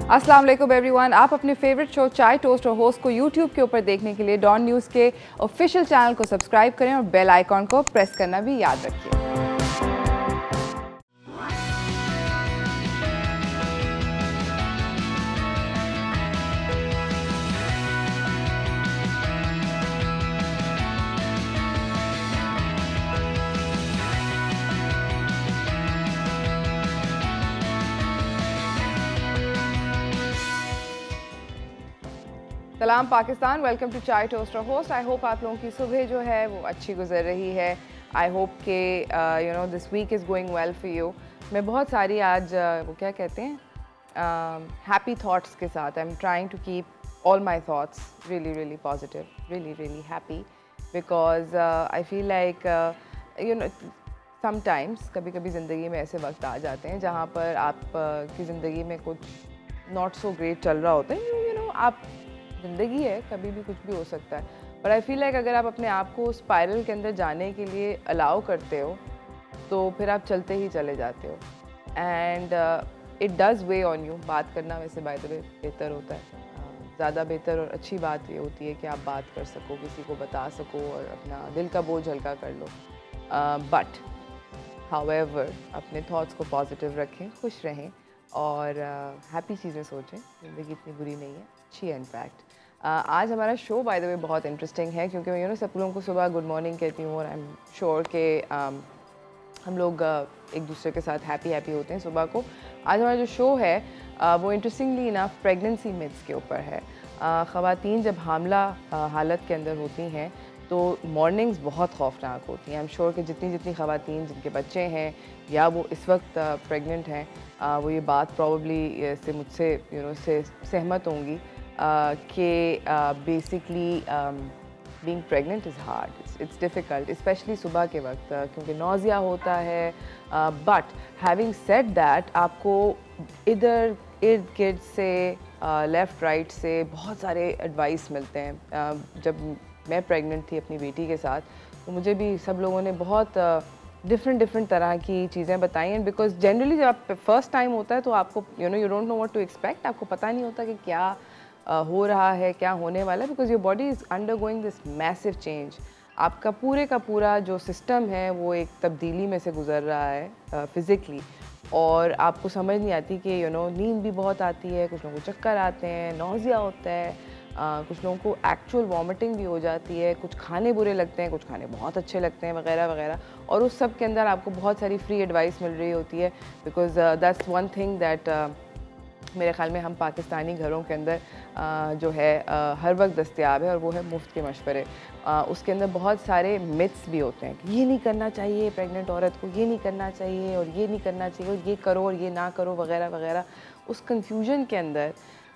अस्सलाम वालेकुम एवरीवन। आप अपने फेवरेट शो चाय टोस्ट और होस्ट को यूट्यूब के ऊपर देखने के लिए डॉन न्यूज़ के ऑफिशियल चैनल को सब्सक्राइब करें और बेल आइकॉन को प्रेस करना भी याद रखिए। सलाम पाकिस्तान, वेलकम टू चाय टोस्ट और होस्ट। आई होप आप लोगों की सुबह जो है वो अच्छी गुजर रही है। आई होप के this week is going well for you. मैं बहुत सारी आज वो क्या कहते हैं हैप्पी थाट्स के साथ I am trying to keep all my thoughts really positive, really happy because I feel like sometimes कभी कभी ज़िंदगी में ऐसे वक्त आ जाते हैं जहाँ पर आप की ज़िंदगी में कुछ नॉट सो ग्रेट चल रहा होता है। आप ज़िंदगी है, कभी भी कुछ भी हो सकता है, पर आई फील लाइक अगर आप अपने आप को स्पाइरल के अंदर जाने के लिए अलाउ करते हो तो फिर आप चलते ही चले जाते हो and it does way on you. बात करना वैसे बाय द वे बेहतर होता है, ज़्यादा बेहतर और अच्छी बात ये होती है कि आप बात कर सको, किसी को बता सको और अपना दिल का बोझ हल्का कर लो। बट हाउएवर अपने थॉट्स को पॉजिटिव रखें, खुश रहें और हैप्पी चीज़ें सोचें। ज़िंदगी इतनी बुरी नहीं है, अच्छी है इनफैक्ट। आज हमारा शो बाय द वे बहुत इंटरेस्टिंग है क्योंकि मैं सब लोगों को सुबह गुड मॉर्निंग कहती हूँ और आई एम श्योर के हम लोग एक दूसरे के साथ हैप्पी होते हैं सुबह को। आज हमारा जो शो है वो इंटरेस्टिंगली इनफ प्रेगनेंसी मिथ्स के ऊपर है। ख़वातीन जब हामला हालत के अंदर होती हैं तो मॉर्निंग्स बहुत खौफनाक होती हैं। आई एम श्योर कि जितनी ख़वातीन जिनके बच्चे हैं या वो इस वक्त प्रेग्नेंट हैं वो ये बात प्रॉब्ली से मुझसे से सहमत होंगी कि basically being pregnant is hard, it's difficult, specially सुबह के वक्त क्योंकि नौज़िया होता है। बट हैविंग सेड दैट आपको इधर इर्द गिर्द से लेफ़्ट राइट से बहुत सारे एडवाइस मिलते हैं। जब मैं प्रेग्नेंट थी अपनी बेटी के साथ तो मुझे भी सब लोगों ने बहुत डिफरेंट तरह की चीज़ें बताई हैं बिकॉज जनरली जब आप फर्स्ट टाइम होता है तो आपको you don't know what to expect. आपको पता नहीं होता कि क्या हो रहा है, क्या होने वाला है, because your body is under going this massive change. आपका पूरे का पूरा जो सिस्टम है वो एक तब्दीली में से गुजर रहा है फिज़िकली और आपको समझ नहीं आती कि नींद भी बहुत आती है, कुछ लोगों को चक्कर आते हैं, नौज़िया होता है, कुछ लोगों को एक्चुअल वॉमिटिंग भी हो जाती है, कुछ खाने बुरे लगते हैं, कुछ खाने बहुत अच्छे लगते हैं वगैरह वगैरह। और उस सब के अंदर आपको बहुत सारी फ्री एडवाइस मिल रही होती है because that's one thing that मेरे ख़्याल में हम पाकिस्तानी घरों के अंदर जो है हर वक्त दस्तयाब है और वो है मुफ्त के मशवरे। उसके अंदर बहुत सारे मिथ्स भी होते हैं कि ये नहीं करना चाहिए प्रेग्नेंट औरत को, ये नहीं करना चाहिए और ये नहीं करना चाहिए और ये करो और ये ना करो वगैरह वगैरह। उस कन्फ्यूजन के अंदर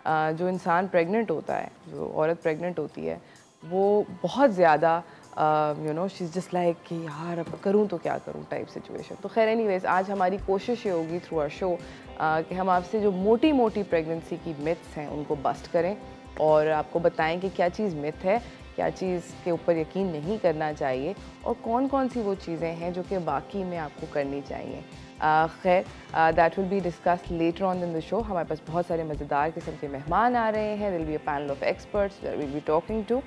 जो इंसान प्रेग्नेंट होता है, जो औरत प्रेग्नेंट होती है, वो बहुत ज़्यादा शी इज़ जस्ट लाइक कि यार अब करूँ तो क्या करूँ टाइप सिचुएशन। तो खैर एनीवेज आज हमारी कोशिश ये होगी थ्रू आवर शो कि हम आपसे जो मोटी प्रेगनेंसी की मिथ्स हैं उनको बस्ट करें और आपको बताएं कि क्या चीज़ मिथ है, क्या चीज़ के ऊपर यकीन नहीं करना चाहिए और कौन कौन सी वो चीज़ें हैं जो कि बाकी में आपको करनी चाहिए। खैर that will be discuss later on in the show. हमारे पास बहुत सारे मज़ेदार किस्म के मेहमान आ रहे हैं। दिल be a panel of experts that will be talking to.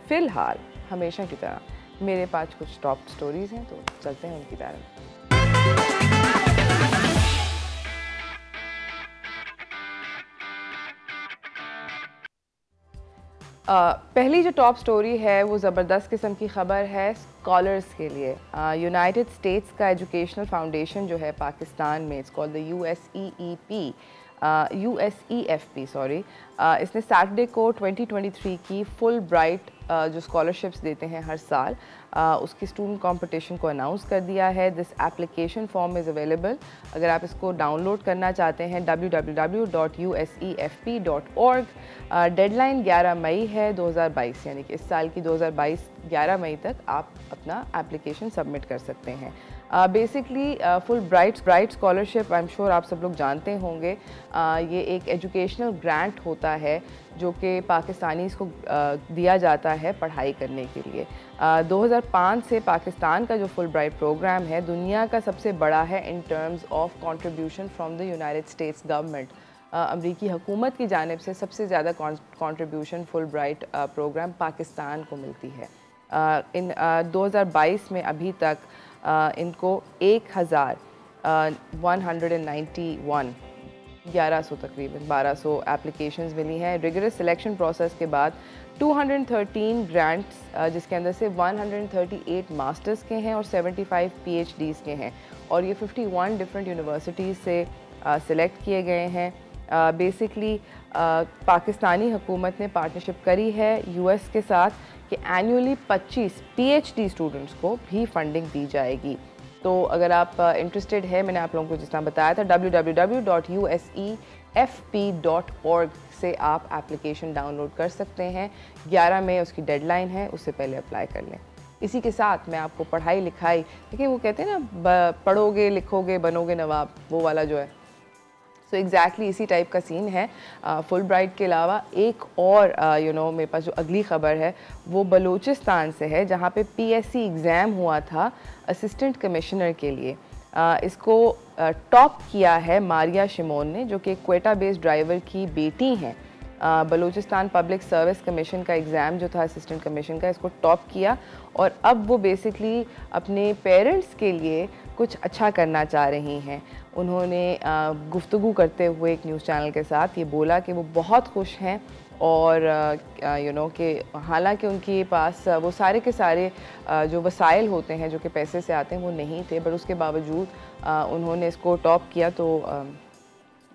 फ़िलहाल हमेशा की तरह मेरे पास कुछ टॉप स्टोरीज़ हैं तो चलते हैं उनकी तरफ। पहली जो टॉप स्टोरी है वो ज़बरदस्त किस्म की ख़बर है स्कॉलर्स के लिए। यूनाइटेड स्टेट्स का एजुकेशनल फाउंडेशन जो है पाकिस्तान में, it's called the USEFP sorry, इसने सैटरडे को 2023 की फुल ब्राइट जो स्कॉलरशिप्स देते हैं हर साल, उसकी स्टूडेंट कंपटीशन को अनाउंस कर दिया है। This application form is available. अगर आप इसको डाउनलोड करना चाहते हैं www.usefp.org। डेडलाइन 11 मई है 2022, यानी कि इस साल की 2022 11 मई तक आप अपना एप्लीकेशन सबमिट कर सकते हैं। Basically full bright scholarship I am sure आप सब लोग जानते होंगे। ये एक एजुकेशनल ग्रांट होता है जो कि पाकिस्तानीज़ को दिया जाता है पढ़ाई करने के लिए। 2005 से पाकिस्तान का जो फुल ब्राइट प्रोग्राम है दुनिया का सबसे बड़ा है in terms of contribution from the United States government. अमरीकी हुकूमत की जानिब से सबसे ज़्यादा contribution Fulbright programme Pakistan को मिलती है। इन 2022 में अभी तक इनको 1191 1100 तकरीबन 1200 एप्लीकेशंस मिली हैं। रिगरस सिलेक्शन प्रोसेस के बाद 213 ग्रांट्स जिसके अंदर से 138 मास्टर्स के हैं और 75 PhDs के हैं और ये 51 डिफरेंट यूनिवर्सिटीज़ से सिलेक्ट किए गए हैं। बेसिकली पाकिस्तानी हुकूमत ने पार्टनरशिप करी है US के साथ कि एनुअली 25 PhD स्टूडेंट्स को भी फंडिंग दी जाएगी। तो अगर आप इंटरेस्टेड है, मैंने आप लोगों को जिस तरह बताया था www.usefp.org से आप एप्लीकेशन डाउनलोड कर सकते हैं। 11 मई उसकी डेडलाइन है, उससे पहले अप्लाई कर लें। इसी के साथ मैं आपको पढ़ाई लिखाई, देखिए वो कहते हैं ना पढ़ोगे लिखोगे बनोगे नवाब, वो वाला जो है सो एग्जैक्टली इसी टाइप का सीन है। फुल ब्राइट के अलावा एक और मेरे पास जो अगली ख़बर है वो बलूचिस्तान से है, जहाँ पे PSC एग्ज़ाम हुआ था असिस्टेंट कमिश्नर के लिए। इसको टॉप किया है मारिया शिमोन ने, जो कि क्वेटा बेस्ड ड्राइवर की बेटी हैं। बलूचिस्तान पब्लिक सर्विस कमीशन का एग्ज़ाम जो था असिस्टेंट कमीशन का, इसको टॉप किया और अब वो बेसिकली अपने पेरेंट्स के लिए कुछ अच्छा करना चाह रही हैं। उन्होंने गुफ्तगू करते हुए एक न्यूज़ चैनल के साथ ये बोला कि वो बहुत खुश हैं और कि हालांकि उनके पास वो सारे के सारे जो वसाइल होते हैं जो कि पैसे से आते हैं वो नहीं थे, बट उसके बावजूद उन्होंने इसको टॉप किया। तो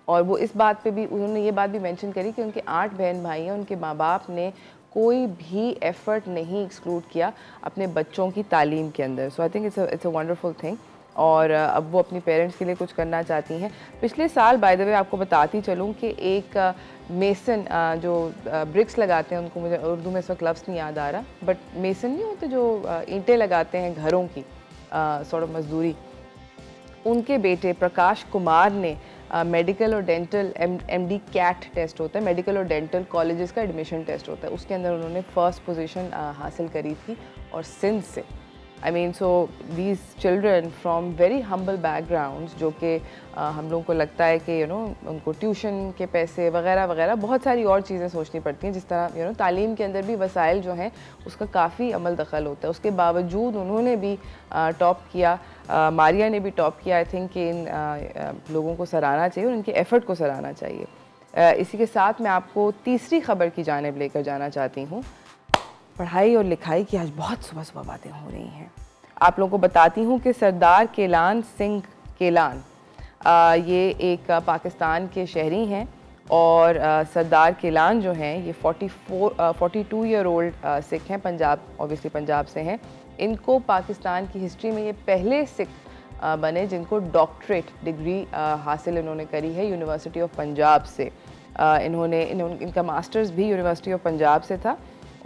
और वो इस बात पे भी उन्होंने ये बात भी मेंशन करी कि उनके 8 बहन भाई हैं, उनके माँ बाप ने कोई भी एफ़र्ट नहीं एक्सक्लूड किया अपने बच्चों की तालीम के अंदर। So I think it's a wonderful thing और अब वो अपनी पेरेंट्स के लिए कुछ करना चाहती हैं। पिछले साल बाय द वे आपको बताती चलूँ कि एक मेसन जो ब्रिक्स लगाते हैं, उनको मुझे उर्दू में इस वक्त लफ्ज़ नहीं याद आ रहा, बट मेसन नहीं होते जो ईंटें लगाते हैं घरों की सॉर्ट ऑफ मजदूरी, उनके बेटे प्रकाश कुमार ने मेडिकल और डेंटल MD कैट टेस्ट होता है, मेडिकल और डेंटल कॉलेजेस का एडमिशन टेस्ट होता है, उसके अंदर उन्होंने फर्स्ट पोजीशन हासिल करी थी और सिंध से। I mean so these children from very humble backgrounds, जो कि हम लोगों को लगता है कि उनको ट्यूशन के पैसे वगैरह वगैरह बहुत सारी और चीज़ें सोचनी पड़ती हैं, जिस तरह तालीम के अंदर भी वसाइल जो हैं उसका काफ़ी अमल दखल होता है। उसके बावजूद उन्होंने भी टॉप किया, मारिया ने भी टॉप किया। आई थिंक कि इन लोगों को सराहना चाहिए और इनके एफ़र्ट को सराहना चाहिए। इसी के साथ मैं आपको तीसरी ख़बर की जानिब लेकर जाना चाहती हूँ। पढ़ाई और लिखाई की आज बहुत सुबह सुबह बातें हो रही हैं। आप लोगों को बताती हूँ कि सरदार केलान सिंह केलान ये एक पाकिस्तान के शहरी हैं और सरदार केलान जो हैं ये 42 ईयर ओल्ड सिख हैं, पंजाब, ऑब्वियसली पंजाब से हैं। इनको पाकिस्तान की हिस्ट्री में ये पहले सिख बने जिनको डॉक्टरेट डिग्री हासिल इन्होंने करी है यूनिवर्सिटी ऑफ पंजाब से। इनका मास्टर्स भी यूनिवर्सिटी ऑफ पंजाब से था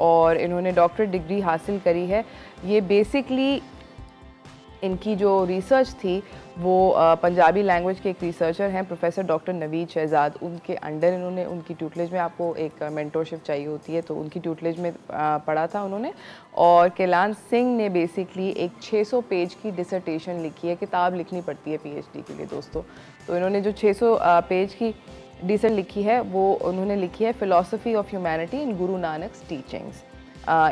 और इन्होंने डॉक्टरेट डिग्री हासिल करी है। ये बेसिकली इनकी जो रिसर्च थी वो पंजाबी लैंग्वेज के एक रिसर्चर हैं प्रोफेसर डॉक्टर नवीद शहजाद, उनके अंडर इन्होंने, उनकी ट्यूटलेज में, आपको एक मेंटोरशिप चाहिए होती है तो उनकी ट्यूटलेज में पढ़ा था उन्होंने। और केलान सिंह ने बेसिकली एक 600 पेज की डिसर्टेशन लिखी है, किताब लिखनी पड़ती है PhD के लिए दोस्तों। तो इन्होंने जो 600 पेज की डिसर्ट लिखी है वो उन्होंने लिखी है philosophy of humanity in Guru नानक्स teachings.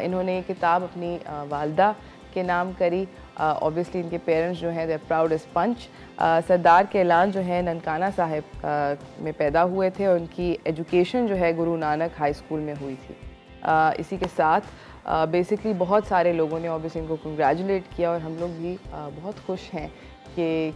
इन्होंने ये किताब अपनी वालदा के नाम करी। ऑब्वियसली इनके पेरेंट्स जो हैं दे प्राउड एज पंच। सरदार केलान जो है ननकाना साहिब में पैदा हुए थे और उनकी एजुकेशन जो है गुरु नानक हाई स्कूल में हुई थी। इसी के साथ बेसिकली बहुत सारे लोगों ने ऑब्वियसली इनको कंग्रेचुलेट किया और हम लोग भी बहुत खुश हैं कि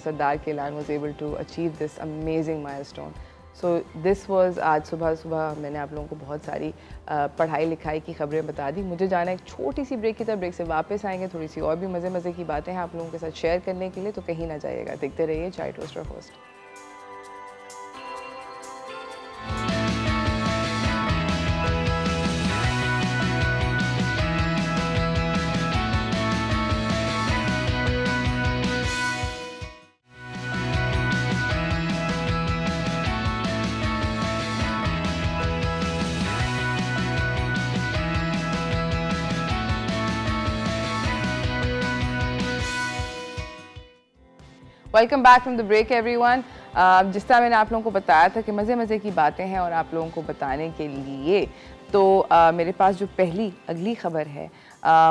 Sardar Kelan was able to achieve this amazing milestone. So this was आज सुबह मैंने आप लोगों को बहुत सारी पढ़ाई लिखाई की खबरें बता दी। मुझे जाना एक छोटी सी ब्रेक की तरफ, ब्रेक से वापस आएंगे, थोड़ी सी और भी मज़े की बातें हैं आप लोगों के साथ शेयर करने के लिए, तो कहीं ना जाइएगा, देखते रहिए चाय टोस्टर host. Welcome back from the break everyone. जिस तरह मैंने आप लोगों को बताया था कि मज़े मज़े की बातें हैं और आप लोगों को बताने के लिए तो मेरे पास जो पहली अगली ख़बर है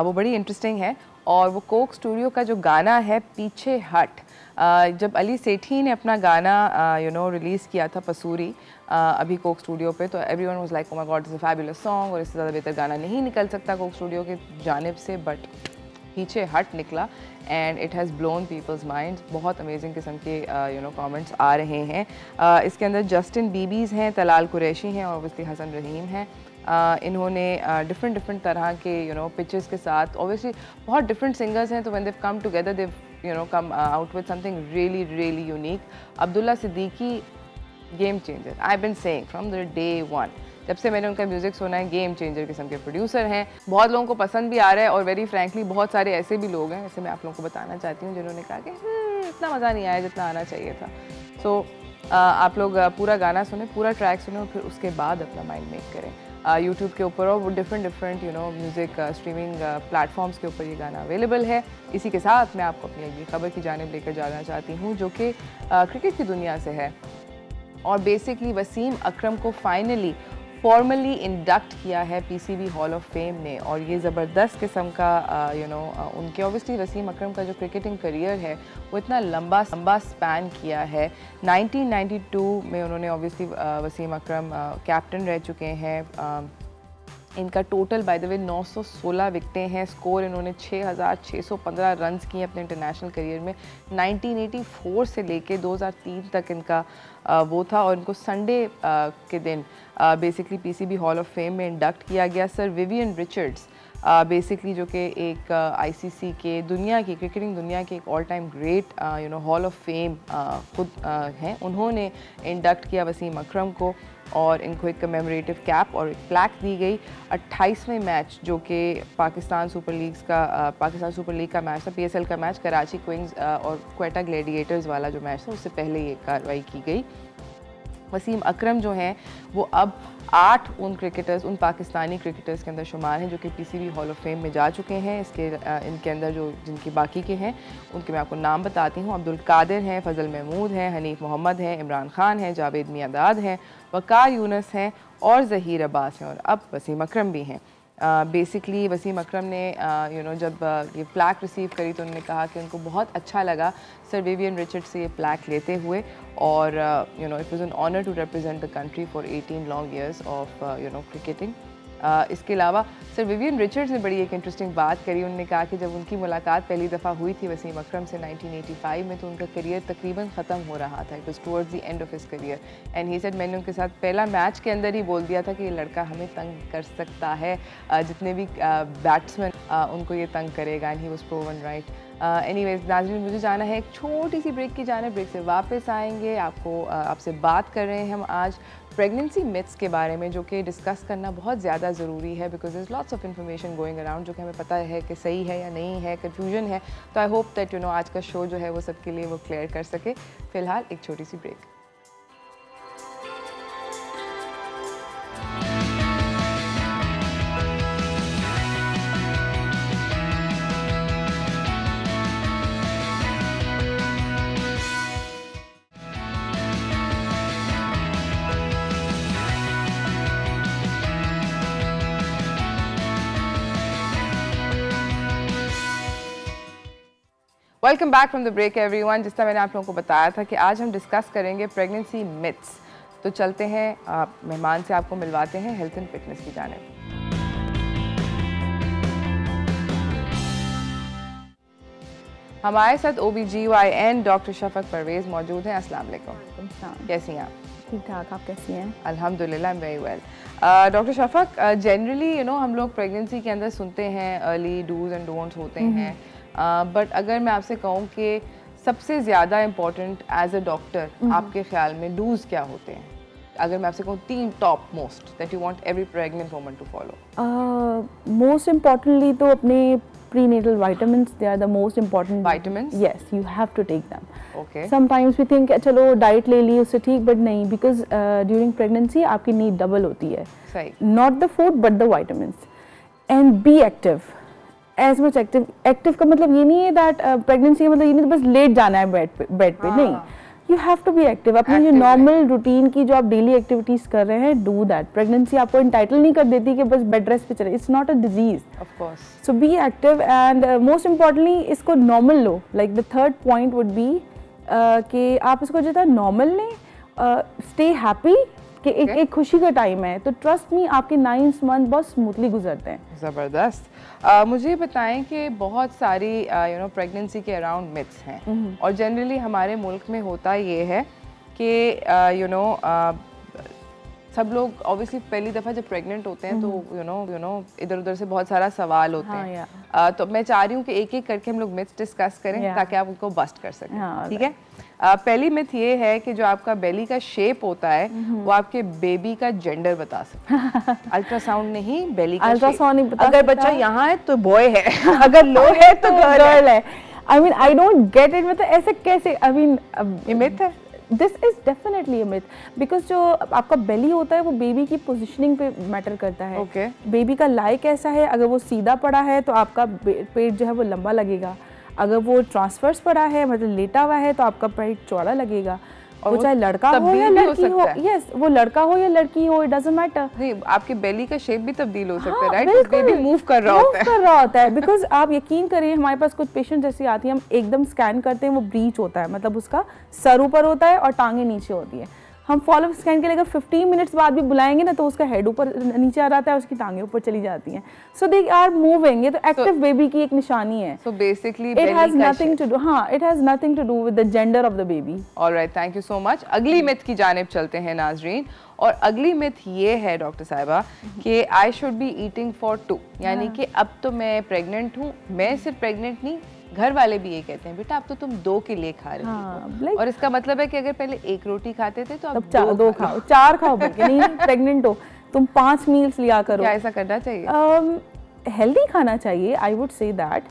वो बड़ी इंटरेस्टिंग है और वो कोक स्टूडियो का जो गाना है पीछे हट, जब अली सेठी ने अपना गाना रिलीज़ किया था पसूरी अभी कोक स्टूडियो पे, तो everyone was like oh my God it's a fabulous song और इससे ज़्यादा बेहतर गाना नहीं निकल सकता कोक स्टूडियो की जानिब से, बट पीछे हट निकला and it has blown people's minds. बहुत अमेजिंग किस्म के कमेंट्स आ रहे हैं। इसके अंदर जस्टिन बीबीज़ हैं, तलाल कुरैशी हैं और ऑब्वियसली हसन रहीम हैं। इन्होंने डिफरेंट तरह के पिचेस के साथ, ऑब्वियसली बहुत डिफरेंट सिंगर्स हैं, तो when they come together they come out with something really unique. Abdullah Siddiqui game changer, I been saying from the day one, जब से मैंने उनका म्यूज़िक सुना है, गेम चेंजर किस्म के प्रोड्यूसर हैं, बहुत लोगों को पसंद भी आ रहा है और वेरी फ्रैंकली बहुत सारे ऐसे भी लोग हैं, जैसे मैं आप लोगों को बताना चाहती हूँ, जिन्होंने कहा कि इतना मज़ा नहीं आया जितना आना चाहिए था। सो आप लोग पूरा गाना सुने, पूरा ट्रैक सुने और फिर उसके बाद अपना माइंड मेक करें। यूट्यूब के ऊपर और वो डिफरेंट म्यूज़िक स्ट्रीमिंग प्लेटफॉर्म्स के ऊपर ये गाना अवेलेबल है। इसी के साथ मैं आपको अपनी अगली खबर की जानिब लेकर जाना चाहती हूँ, जो कि क्रिकेट की दुनिया से है और बेसिकली वसीम अकरम को फाइनली फॉर्मली इंडक्ट किया है पीसीबी हॉल ऑफ फेम ने, और ये ज़बरदस्त किस्म का उनके ऑब्वियसली वसीम अकरम का जो क्रिकेटिंग करियर है वो इतना लंबा स्पैन किया है। 1992 में उन्होंने ऑब्वियसली वसीम अकरम कैप्टन रह चुके हैं। इनका टोटल बाय द वे 916 विकटें हैं। स्कोर इन्होंने 6,615 रन्स किए अपने इंटरनेशनल करियर में। 1984 से लेके 2003 तक इनका वो था और इनको संडे के दिन basically PCB hall of fame में इंडक्ट किया गया। सर विवियन रिचर्ड्स बेसिकली जो कि एक आईसीसी के दुनिया की क्रिकेटिंग दुनिया के एक all time great hall of fame खुद हैं, उन्होंने इंडक्ट किया वसीम अकरम को और इनको एक कमेमोरेटिव कैप और एक प्लैक दी गई। 28वें मैच जो कि पाकिस्तान सुपर लीग का मैच था, पीएसएल का मैच, कराची क्वींस और क्वेटा ग्लैडिएटर्स वाला जो मैच था, उससे पहले ये कार्रवाई की गई। वसीम अकरम जो हैं वो अब 8 उन पाकिस्तानी क्रिकेटर्स के अंदर शुमार हैं जो कि पीसीबी हॉल ऑफ फेम में जा चुके हैं। इनके अंदर जो जिनकी बाकी के हैं उनके मैं आपको नाम बताती हूँ। अब्दुल कादिर हैं, फजल महमूद हैं, हनीफ मोहम्मद हैं, इमरान खान हैं, जावेद मियादाद हैं, वकार यूनस हैं और ज़हीर अब्बास हैं और अब वसीम अकरम भी हैं। बेसिकली वसीम अकरम ने जब ये प्लैक रिसीव करी तो उन्होंने कहा कि उनको बहुत अच्छा लगा सर विवियन रिचर्ड से ये प्लैक लेते हुए और it was an honour to represent the country for 18 long years of cricketing. इसके अलावा सर विवियन रिचर्ड्स ने बड़ी एक इंटरेस्टिंग बात करी। उन्होंने कहा कि जब उनकी मुलाकात पहली दफ़ा हुई थी वसीम अकरम से 1985 में, तो उनका करियर तकरीबन ख़त्म हो रहा था। It was towards the end of his career and he said, मैंने उनके साथ पहला मैच के अंदर ही बोल दिया था कि ये लड़का हमें तंग कर सकता है, जितने भी बैट्समैन उनको ये तंग करेगा, and he was proven right. Anyways नाज़रीन, मुझे जाना है एक छोटी सी ब्रेक की जाने, ब्रेक से वापस आएंगे। आपसे बात कर रहे हैं हम आज प्रेगनेंसी मिथ्स के बारे में, जो कि डिस्कस करना बहुत ज़्यादा ज़रूरी है because there is lots of information going around जो कि हमें पता है कि सही है या नहीं है, कन्फ्यूजन है। तो आई होप दैट आज का शो जो है वो सबके लिए वो क्लियर कर सके। फ़िलहाल एक छोटी सी break. Welcome back from the break everyone. जिस तरह मैंने आप लोगों को बताया था कि आज हम डिस्कस करेंगे प्रेगनेंसी मिथ्स, तो चलते हैं मेहमान से आपको मिलवाते हैं हेल्थ एंड फिटनेस की जानिब। हमारे साथ OBGYN डॉक्टर शफक परवेज़ मौजूद हैं। अस्सलाम वालेकुम। कैसी हैं आप? ठीक ठाक, आप कैसी हैं? अल्हम्दुलिल्लाह, आई am very well. Doctor Shafaq, generally हम लोग प्रेगनेंसी के अंदर सुनते हैं अर्ली डूज एंड डोंट्स होते हैं, बट अगर मैं आपसे कहूँ कि सबसे ज़्यादा इम्पॉर्टेंट एज अ डॉक्टर आपके ख्याल में डूज क्या होते हैं? अगर मैं आपसे कहूँ 3 top most that you want every pregnant woman to follow. Most importantly तो अपने prenatal vitamins, they are the most important vitamins. Yes, you have to take them. Okay. Sometimes we think चलो डाइट ले ली उससे ठीक, but नहीं, because during pregnancy आपकी need double होती है. सही. Not the food but the vitamins. And be active. As much active. Active का मतलब ये नहीं है that pregnancy का मतलब ये नहीं बस लेट जाना है बेड पे नहीं. You have to be active. अपनी जो नॉर्मल रूटीन की जो आप डेली एक्टिविटीज कर रहे हैं, डू दैट। प्रेगनेंसी आपको इंटाइटल नहीं कर देती कि बस बेड रेस्ट पे चले, it's not a disease, of course. So be active and most importantly इसको नॉर्मल लो। Like the third point would be कि आप इसको जितना नॉर्मल लें, स्टे हैप्पी, कि एक खुशी का टाइम है, तो ट्रस्ट मी आपके 9 मंथ बहुत स्मूथली गुजरते हैं। ज़बरदस्त। मुझे बताएं कि बहुत सारी प्रेगनेंसी के अराउंड मिथ्स हैं, और जनरली हमारे मुल्क में होता ये है कि सब लोग ऑब्वियसली पहली दफ़ा जब प्रेग्नेंट होते हैं तो इधर उधर से बहुत सारा सवाल होते हैं। तो मैं चाह रही हूँ कि एक एक करके हम लोग मिथ्स डिस्कस करें ताकि आप उनको बस्ट कर सकें, ठीक है। पहली मिथ ये है कि जो आपका बेली का शेप होता है वो आपके बेबी का जेंडर बता सकता है। अल्ट्रासाउंड नहीं, बेली का अल्ट्रासाउंड नहीं बता। अगर बच्चा यहाँ है तो बॉय है, अगर लो है तो गर्ल है। I mean I don't get it, मतलब ऐसे कैसे? आई मीन ये मिथ है। This is definitely a myth, because जो आपका बेली होता है वो बेबी की पोजीशनिंग पे मैटर करता है। okay. बेबी का लाई कैसा है, अगर वो सीधा पड़ा है तो आपका पेट जो है वो लंबा लगेगा, अगर वो ट्रांसफर्स पड़ा है मतलब लेटा हुआ है तो आपका पेट चौड़ा लगेगा। और वो चाहे लड़का हो या लड़की हो, यस वो लड़का हो या लड़की हो, इट डजंट मैटर। नहीं, आपके बेली का शेप भी तब्दील हो सकता है, राइट? बेबी मूव कर रहा होता है बिकॉज आप यकीन करिए हमारे पास कुछ पेशेंट जैसी आती है, हम एकदम स्कैन करते हैं, वो ब्रीच होता है, मतलब उसका सर ऊपर होता है और टांगे नीचे होती है। हम फॉलोअप स्कैन के लिए अगर 15 मिनट्स बाद भी बुलाएंगे ना तो उसका हेड ऊपर नीचे आ जाता है, उसकी टांगे ऊपर चली जाती हैं। सो दे आर मूविंग, ये तो एक्टिव बेबी की एक निशानी है। So basically it has nothing to do, हाँ it has nothing to do with the gender of the baby. Alright, thank you so much. अगली मिथ की जानिब चलते हैं नाजरीन, और अगली मिथ ये है डॉक्टर साहिबा कि I should be eating for 2, यानी कि अब तो मैं प्रेग्नेंट हूँ, मैं सिर्फ प्रेग्नेंट नहीं, घर वाले भी ये कहते हैं बेटा अब तो तुम 2 के लिए खा रहे हो। और इसका मतलब है कि अगर पहले 1 रोटी खाते थे तो अब 2 खाओ, 4 खाओ, बल्कि नहीं प्रेग्नेंट हो तुम 5 मील्स लिया करो। क्या ऐसा करना चाहिए? हेल्दी खाना चाहिए, आई would say that,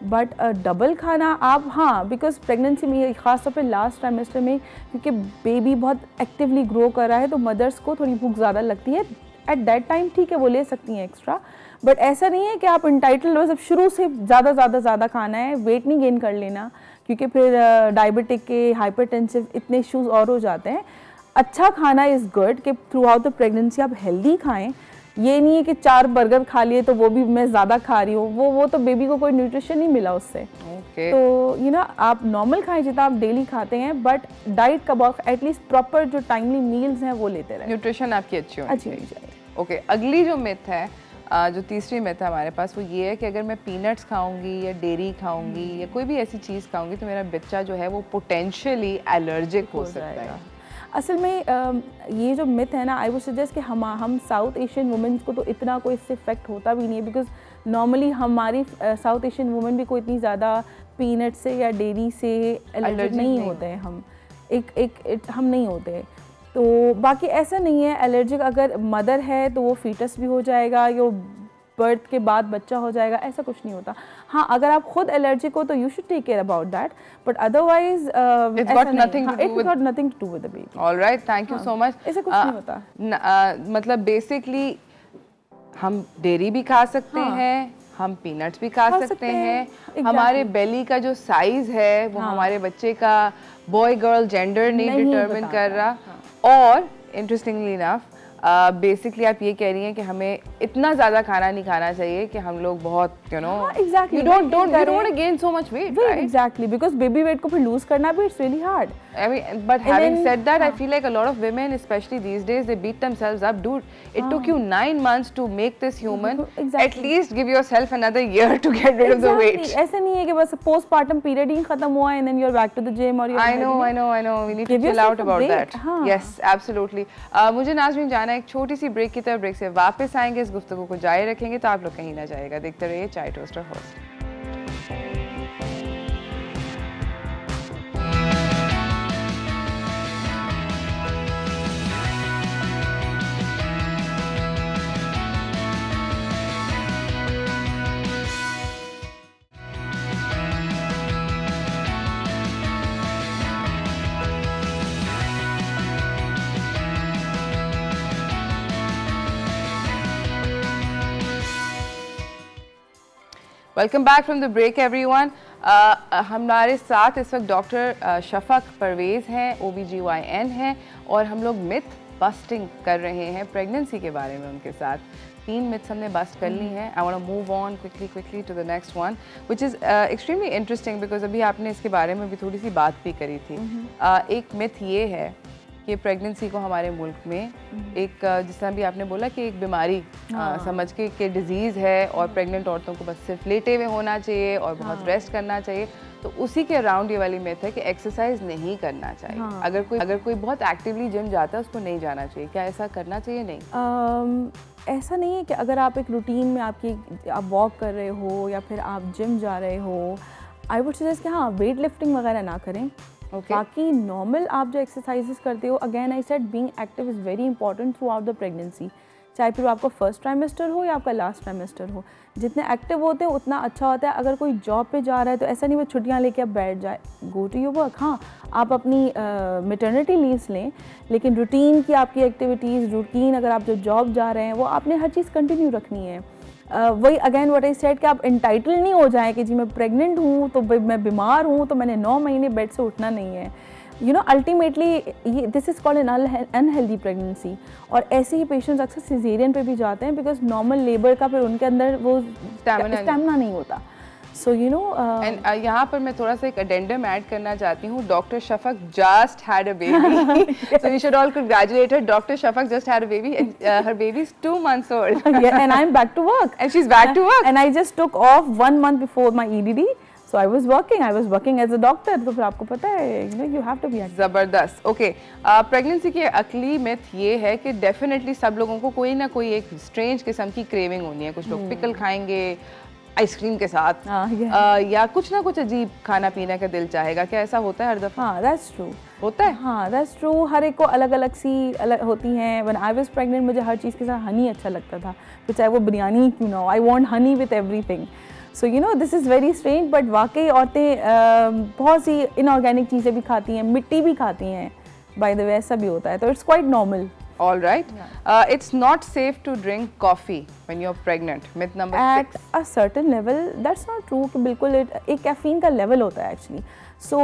but double खाना आप, हाँ बिकॉज प्रेगनेंसी में खासतौर पे लास्ट ट्राइमेस्टर में क्योंकि बेबी बहुत एक्टिवली ग्रो कर रहा है तो मदर्स को थोड़ी भूख ज़्यादा लगती है एट दैट टाइम, ठीक है वो ले सकती हैं एक्स्ट्रा, बट ऐसा नहीं है कि आप इंटाइटल बस अब शुरू से ज़्यादा खाना है, वेट नहीं गेन कर लेना, क्योंकि फिर डायबिटिक के, हाइपरटेंसिव इतने इश्यूज और हो जाते हैं। अच्छा खाना इज़ गुड कि थ्रू आउट द प्रेगनेंसी आप हेल्दी खाएं, ये नहीं है कि 4 बर्गर खा लिए तो वो भी मैं ज़्यादा खा रही हूँ, वो तो बेबी को कोई न्यूट्रिशन नहीं मिला उससे। तो आप नॉर्मल खाएं जितना आप डेली खाते हैं, बट डाइट का बहुत एटलीस्ट प्रॉपर जो टाइमली मील्स हैं वो लेते रहें, न्यूट्रिशन आपकी अच्छी होनी चाहिए। ओके, अगली जो मिथ है, जो तीसरी मिथ है हमारे पास, वो ये है कि अगर मैं पीनट्स खाऊंगी या डेयरी खाऊंगी या कोई भी ऐसी चीज़ खाऊंगी तो मेरा बच्चा जो है वो पोटेंशियली एलर्जिक हो सकता है। असल में ये जो मिथ है ना, आई वुड सजेस्ट कि हम साउथ एशियन वुमेन्स को तो इतना कोई इससे इफेक्ट होता भी नहीं है, बिकॉज नॉर्मली हमारी साउथ एशियन वुमेन भी कोई इतनी ज़्यादा पीनट से या डेयरी से एलर्जिक नहीं होते हैं, हम हम नहीं होते। तो बाकी ऐसा नहीं है, एलर्जिक अगर मदर है तो वो फीटस भी हो जाएगा या बर्थ के बाद बच्चा हो जाएगा, ऐसा कुछ नहीं होता। हाँ अगर आप खुद एलर्जिक हो तो you should take care about that, but otherwise it's got nothing to do with the baby. Alright, thank you so much. ऐसा कुछ नहीं होता। मतलब बेसिकली हम डेयरी भी खा सकते हैं, हम पीनट्स भी खा सकते हैं। हमारे बेली का जो साइज है वो हमारे बच्चे का बॉय गर्ल जेंडर नहीं डिटरमिन कर रहा। और इंटरेस्टिंगली इनफ बेसिकली आप ये कह रही हैं कि हमें इतना ज़्यादा खाना नहीं खाना चाहिए कि हम लोग बहुत exactly, you don't want to gain so much weight, right? Exactly, because baby weight को फिर lose करना भी it's really hard. I mean, but having said that, I feel like a lot of women, especially these days, they beat themselves up. Dude, it took you 9 months to make this human. Exactly. At least give yourself another year to get rid of the weight. ऐसा नहीं है कि बस postpartum period ही खत्म हुआ and then you're back to the gym or you're. I know. We need to chill out about that. Yes, absolutely. मुझे नाज़रीन जाना एक छोटी सी ब्रेक की तरफ, ब्रेक से वापस आएंगे, इस गुफ्तगू को जारी रखेंगे, तो आप लोग कहीं ना जाएगा। देखते रहिए चाय टोस्टर host. Welcome back from the break, everyone. हमारे साथ इस वक्त डॉक्टर शफक परवेज़ हैं, OBGYN हैं, और हम लोग मिथ बस्टिंग कर रहे हैं प्रेगनेंसी के बारे में उनके साथ। 3 मिथ्स हमने बस्ट कर ली हैं। I want to move on quickly to the next one which is extremely interesting because अभी आपने इसके बारे में भी थोड़ी सी बात भी करी थी। एक मिथ ये है कि प्रेगनेंसी को हमारे मुल्क में एक जिस तरह भी आपने बोला कि एक बीमारी समझ के डिजीज़ है और प्रेग्नेंट औरतों को बस सिर्फ लेटे हुए होना चाहिए और बहुत रेस्ट करना चाहिए, तो उसी के अराउंड ये वाली मिथ है कि एक्सरसाइज नहीं करना चाहिए। अगर कोई बहुत एक्टिवली जिम जाता है उसको नहीं जाना चाहिए, क्या ऐसा करना चाहिए? नहीं, ऐसा नहीं है कि अगर आप एक रूटीन में आप वॉक कर रहे हो या फिर आप जिम जा रहे हो, आई वुड सजेस्ट कि हाँ वेट लिफ्टिंग वगैरह ना करें। बाकी नॉर्मल आप जो एक्सरसाइजेस करते हो, again I said being active is very important through out the pregnancy, चाहे फिर आपका फर्स्ट ट्राइमेस्टर हो या आपका लास्ट ट्राइमेस्टर हो। जितने एक्टिव होते हैं उतना अच्छा होता है। अगर कोई जॉब पे जा रहा है तो ऐसा नहीं वो छुट्टियां लेके आप बैठ जाए, गो टू योर वर्क। हाँ, आप अपनी मैटरनिटी लीव्स लें, लेकिन रूटीन की आपकी एक्टिविटीज़, रूटीन अगर आप जो जॉब जा रहे हैं वो आपने हर चीज़ कंटिन्यू रखनी है। वही अगेन व्हाट आई सेड कि आप एंटाइटल नहीं हो जाएं कि जी मैं प्रेग्नेंट हूँ तो मैं बीमार हूँ तो मैंने 9 महीने बेड से उठना नहीं है। यू नो अल्टीमेटली ये this is called an unhealthy pregnancy. और ऐसे ही पेशेंट्स अक्सर सिजेरियन पे भी जाते हैं बिकॉज नॉर्मल लेबर का फिर उनके अंदर वो स्टैमिना नहीं होता। सो यू नो एंड यहाँ पर मैं थोड़ा सा एक अडेंडम ऐड करना चाहती हूँ। Doctor Shafaq just had a baby, so you should all congratulate her. Dr. Shafak just had a baby and her baby is 2 months old. Yeah, and I'm back to work. And she's back to work. And I just took off 1 month before my EDD. So I was working as a doctor. तो फिर आपको पता है, you know, you have to be active. ज़बरदस्त। Okay, pregnancy की अगली myth ये है कि डेफिनेटली सब लोगों को कोई ना कोई एक स्ट्रेंज किस्म की क्रेविंग होनी है। कुछ लोग पिकल खाएंगे आइसक्रीम के साथ, या कुछ ना कुछ अजीब खाना पीने का दिल चाहेगा। क्या ऐसा होता है हर दफ़ा? हाँ, that's true. होता है? हाँ, that's true. हर एक को अलग अलग सी होती हैं। When I was pregnant मुझे हर चीज़ के साथ हनी अच्छा लगता था, तो चाहे वो बिरयानी क्यों ना हो, I want honey with everything. So you know this is very strange, but वाकई औरतें बहुत सी इनऑर्गेनिक चीज़ें भी खाती हैं, मिट्टी भी खाती हैं, by the way ऐसा भी होता है, तो it's quite normal. All right. It's not safe to drink coffee when you're pregnant. Myth number 6. At a certain level, that's not true कि बिल्कुल एक कैफीन का लेवल होता है actually. So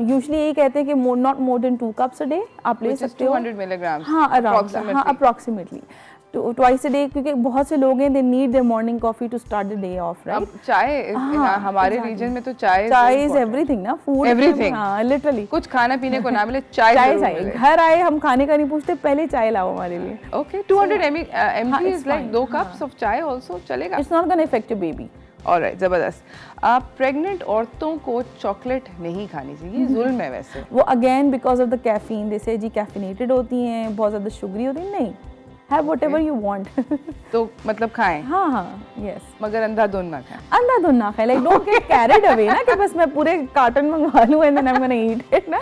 usually ये कहते हैं कि not more than 2 cups a day आप ले सकते हो. 200 milligrams. हाँ, around. हाँ, approximately. Twice a day, क्योंकि बहुत से लोग हैं they need their morning coffee to start the day off, right? अब चाय हमारे रीजन में तो चाय is everything ना, food everything. हाँ, literally. कुछ खाना पीने को ना मिले, चाय चाहिए। घर आए हम खाने का नहीं पूछते, पहले चाय लाओ हमारे लिए। Okay, 200 mg is like 2 cups of chai also चलेगा। It's not gonna affect your baby. Alright, ज़बरदस्त। प्रेग्नेंट औरतों को चॉकलेट नहीं खानी चाहिए, ये जुल्म है वैसे। वो again because of the caffeine, जैसे जी कैफिनेटेड होती हैं, बहुत ज़्यादा शुगरी होती है, नहीं, have whatever you want. तो मतलब खाएं? हाँ हाँ, yes. मगर अंधाधुन ना खाएं। अंधाधुन ना खाएं, like don't get carried away ना कि बस मैं पूरे कार्टन मंगवा लूँ and then I'm gonna eat it ना।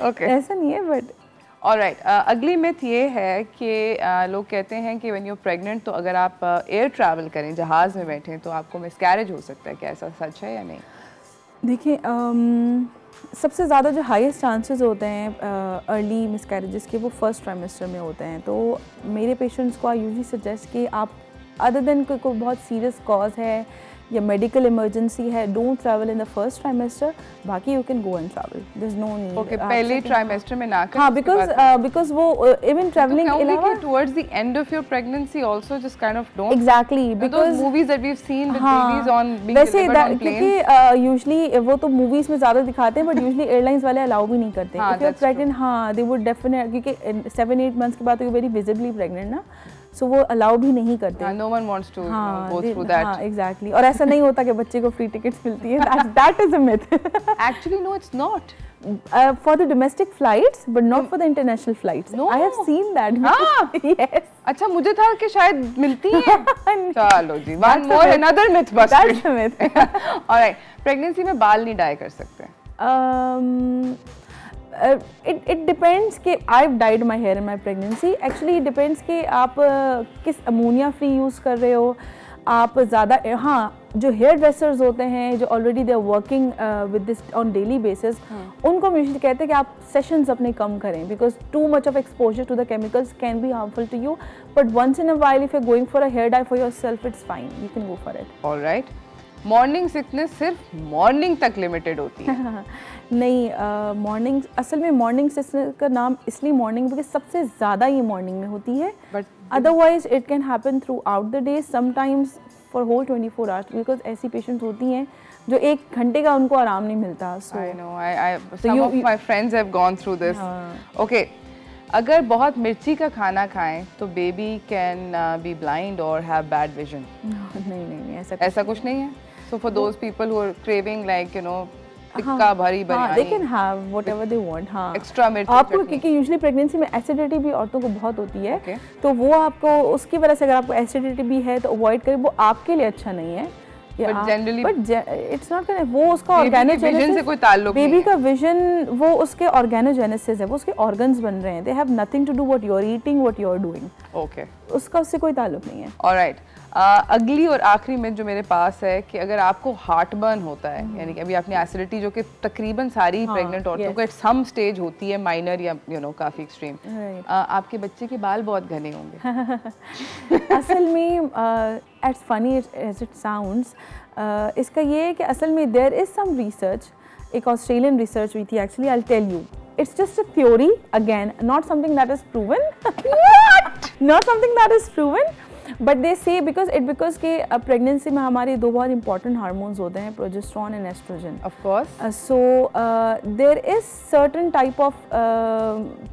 Okay. ऐसा नहीं है, but ऑलराइट। अगली मिथ ये है कि लोग कहते हैं कि व्हेन यू प्रेग्नेंट तो अगर आप एयर ट्रैवल करें, जहाज़ में बैठें, तो आपको मिसकैरेज हो सकता है। क्या ऐसा सच है या नहीं? देखिए, सबसे ज़्यादा जो हाईएस्ट चांसेस होते हैं अर्ली मिसकैरेजेस के, वो फर्स्ट ट्राइमेस्टर में होते हैं। तो मेरे पेशेंट्स को आई यूजुअली सजेस्ट कि आप अदर देन कोई बहुत सीरियस कॉज है या मेडिकल इमरजेंसी है, don't travel in the first trimester, बाकी you can go and travel, there is no need. Okay, पहले ट्राइमेस्टर में ना करें। हाँ, बिकॉज वो इवन ट्रैवलिंग के अलावा towards the end of your pregnancy also just kind of don't. Exactly, because movies that we have seen with babies on being वैसे क्योंकि यूजुअली वो तो मूवीज में ज़्यादा दिखाते हैं, बट यूजुअली एयरलाइंस वाले अलाउ भी नहीं करते। इफ यू आर प्रेग्नेंट, हाँ, दे वुड डेफिनेटली, क्योंकि 7-8 मंथ्स के बाद तो यू वेरी विजिबली प्रेग्नेंट ना, सो वो अलाउ भी नहीं करते। No one wants to go through that. हाँ, exactly. और ऐसा नहीं होता कि बच्चे को फ्री टिकट्स मिलती है। That is a myth. Actually, no, it's not. For the domestic flights, but not for the international flights. No. I have seen that. हाँ, yes. अच्छा, मुझे था कि शायद मिलती है। चलो जी, one more another myth busted. That's a myth. Alright, pregnancy में बाल नहीं डाई कर सकते? It depends कि I've dyed my hair in my pregnancy. Actually it depends कि आप किस अमोनिया फ्री यूज़ कर रहे हो। आप ज़्यादा, हाँ, जो हेयर ड्रेसर्स होते हैं जो already they are working with this on daily basis, उनको हम यूजुअली कहते हैं कि आप सेशंस अपने कम करें, because too much of exposure to the chemicals can be harmful to you, but once in a while if you are going for a hair dye for yourself, it's fine, you can go for it. Alright. Morning sickness सिर्फ morning तक limited होती है? नहीं, morning असल में morning sickness का नाम इसलिए मॉर्निंग बिकॉज सबसे ज़्यादा ये मॉर्निंग में होती है, but otherwise it can happen throughout the day, sometimes for whole 24 hours, because ऐसी पेशेंट्स होती हैं जो 1 घंटे का उनको आराम नहीं मिलता. So, I know, some of my friends have gone through this. Okay, अगर बहुत मिर्ची का खाना खाएं तो बेबी कैन बी ब्लाइंड और हैव बैड विजन? नहीं, ऐसा कुछ नहीं है. So for those people who are craving like tikka भरी biryani, they can have whatever they want. हाँ, एक्स्ट्रा मिर्ची आपको, क्योंकि यूजुअली प्रेगनेंसी में एसिडिटी भी औरतों को बहुत होती है, तो वो आपको उसकी वजह से अगर आपको एसिडिटी भी है तो अवॉइड करें, वो आपके लिए अच्छा नहीं है. But generally, it's not gonna, वो उसका ऑर्गेनोजेनेसिस से कोई ताल्लुक नहीं है. बेबी का विजन वो उसके ऑर्गेनोजेनेसिस है, वो उसके ऑर्गन्स बन रहे हैं. They have nothing to do what you are eating, what you are doing. Okay, उसका उससे कोई ताल्लुक नहीं है. ऑलराइट. अगली और आखिरी मिथ जो मेरे पास है कि अगर आपको हार्ट बर्न होता है, यानी कि अभी आपने एसिडिटी जो कि तकरीबन सारी प्रेग्नेंट औरतों को एट सम स्टेज होती है, माइनर या काफ़ी एक्सट्रीम, आपके बच्चे के बाल बहुत घने होंगे. असल में it's funny as it sounds, इसका ये है कि असल में देयर इज़ सम रिसर्च, एक ऑस्ट्रेलियन रिसर्च हुई थी actually. I will tell you, it's just a theory, again not something that is proven. What? Not something that is proven, but they say because के pregnancy में हमारे 2 बहुत important hormones होते हैं, progesterone and oestrogen. Of course. So there is certain type of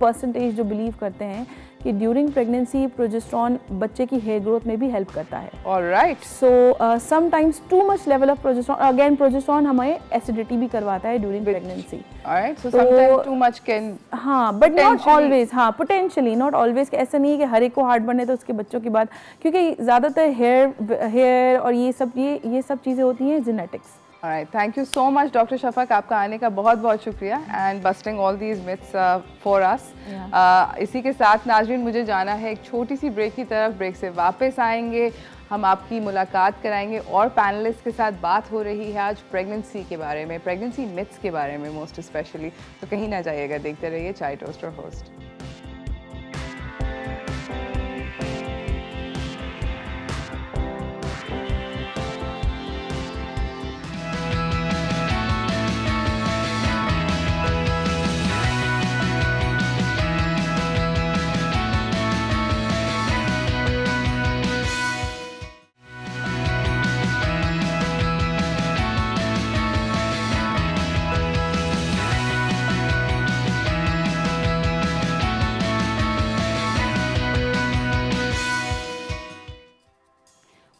percentage जो believe करते हैं कि ड्यूरिंग प्रेगनेंसी प्रोजेस्टेरॉन बच्चे की हेयर ग्रोथ में भी हेल्प करता है. Alright. So sometimes too much level of progesterone, again progesterone हमें एसिडिटी भी करवाता है during pregnancy. Alright, so sometimes too much can, हाँ, बट नॉट ऑलवेज. हाँ, पोटेंशियली, नॉट ऑलवेज. ऐसा नहीं है कि हर एक को हार्ट बर्न है तो उसके बच्चों की बात, क्योंकि ज़्यादातर हेयर और ये सब चीज़ें होती हैं genetics. Alright, thank you so much, Dr. Shafaq. आपका आने का बहुत शुक्रिया and busting all these myths for us. इसी के साथ नाज़रीन मुझे जाना है एक छोटी सी ब्रेक की तरफ. ब्रेक से वापस आएंगे, हम आपकी मुलाकात कराएंगे और पैनलिस्ट के साथ बात हो रही है आज प्रेगनेंसी के बारे में, प्रेगनेंसी मिथ्स के बारे में मोस्ट स्पेशली. तो कहीं ना जाइएगा, देखते रहिए चाय टोस्टर host.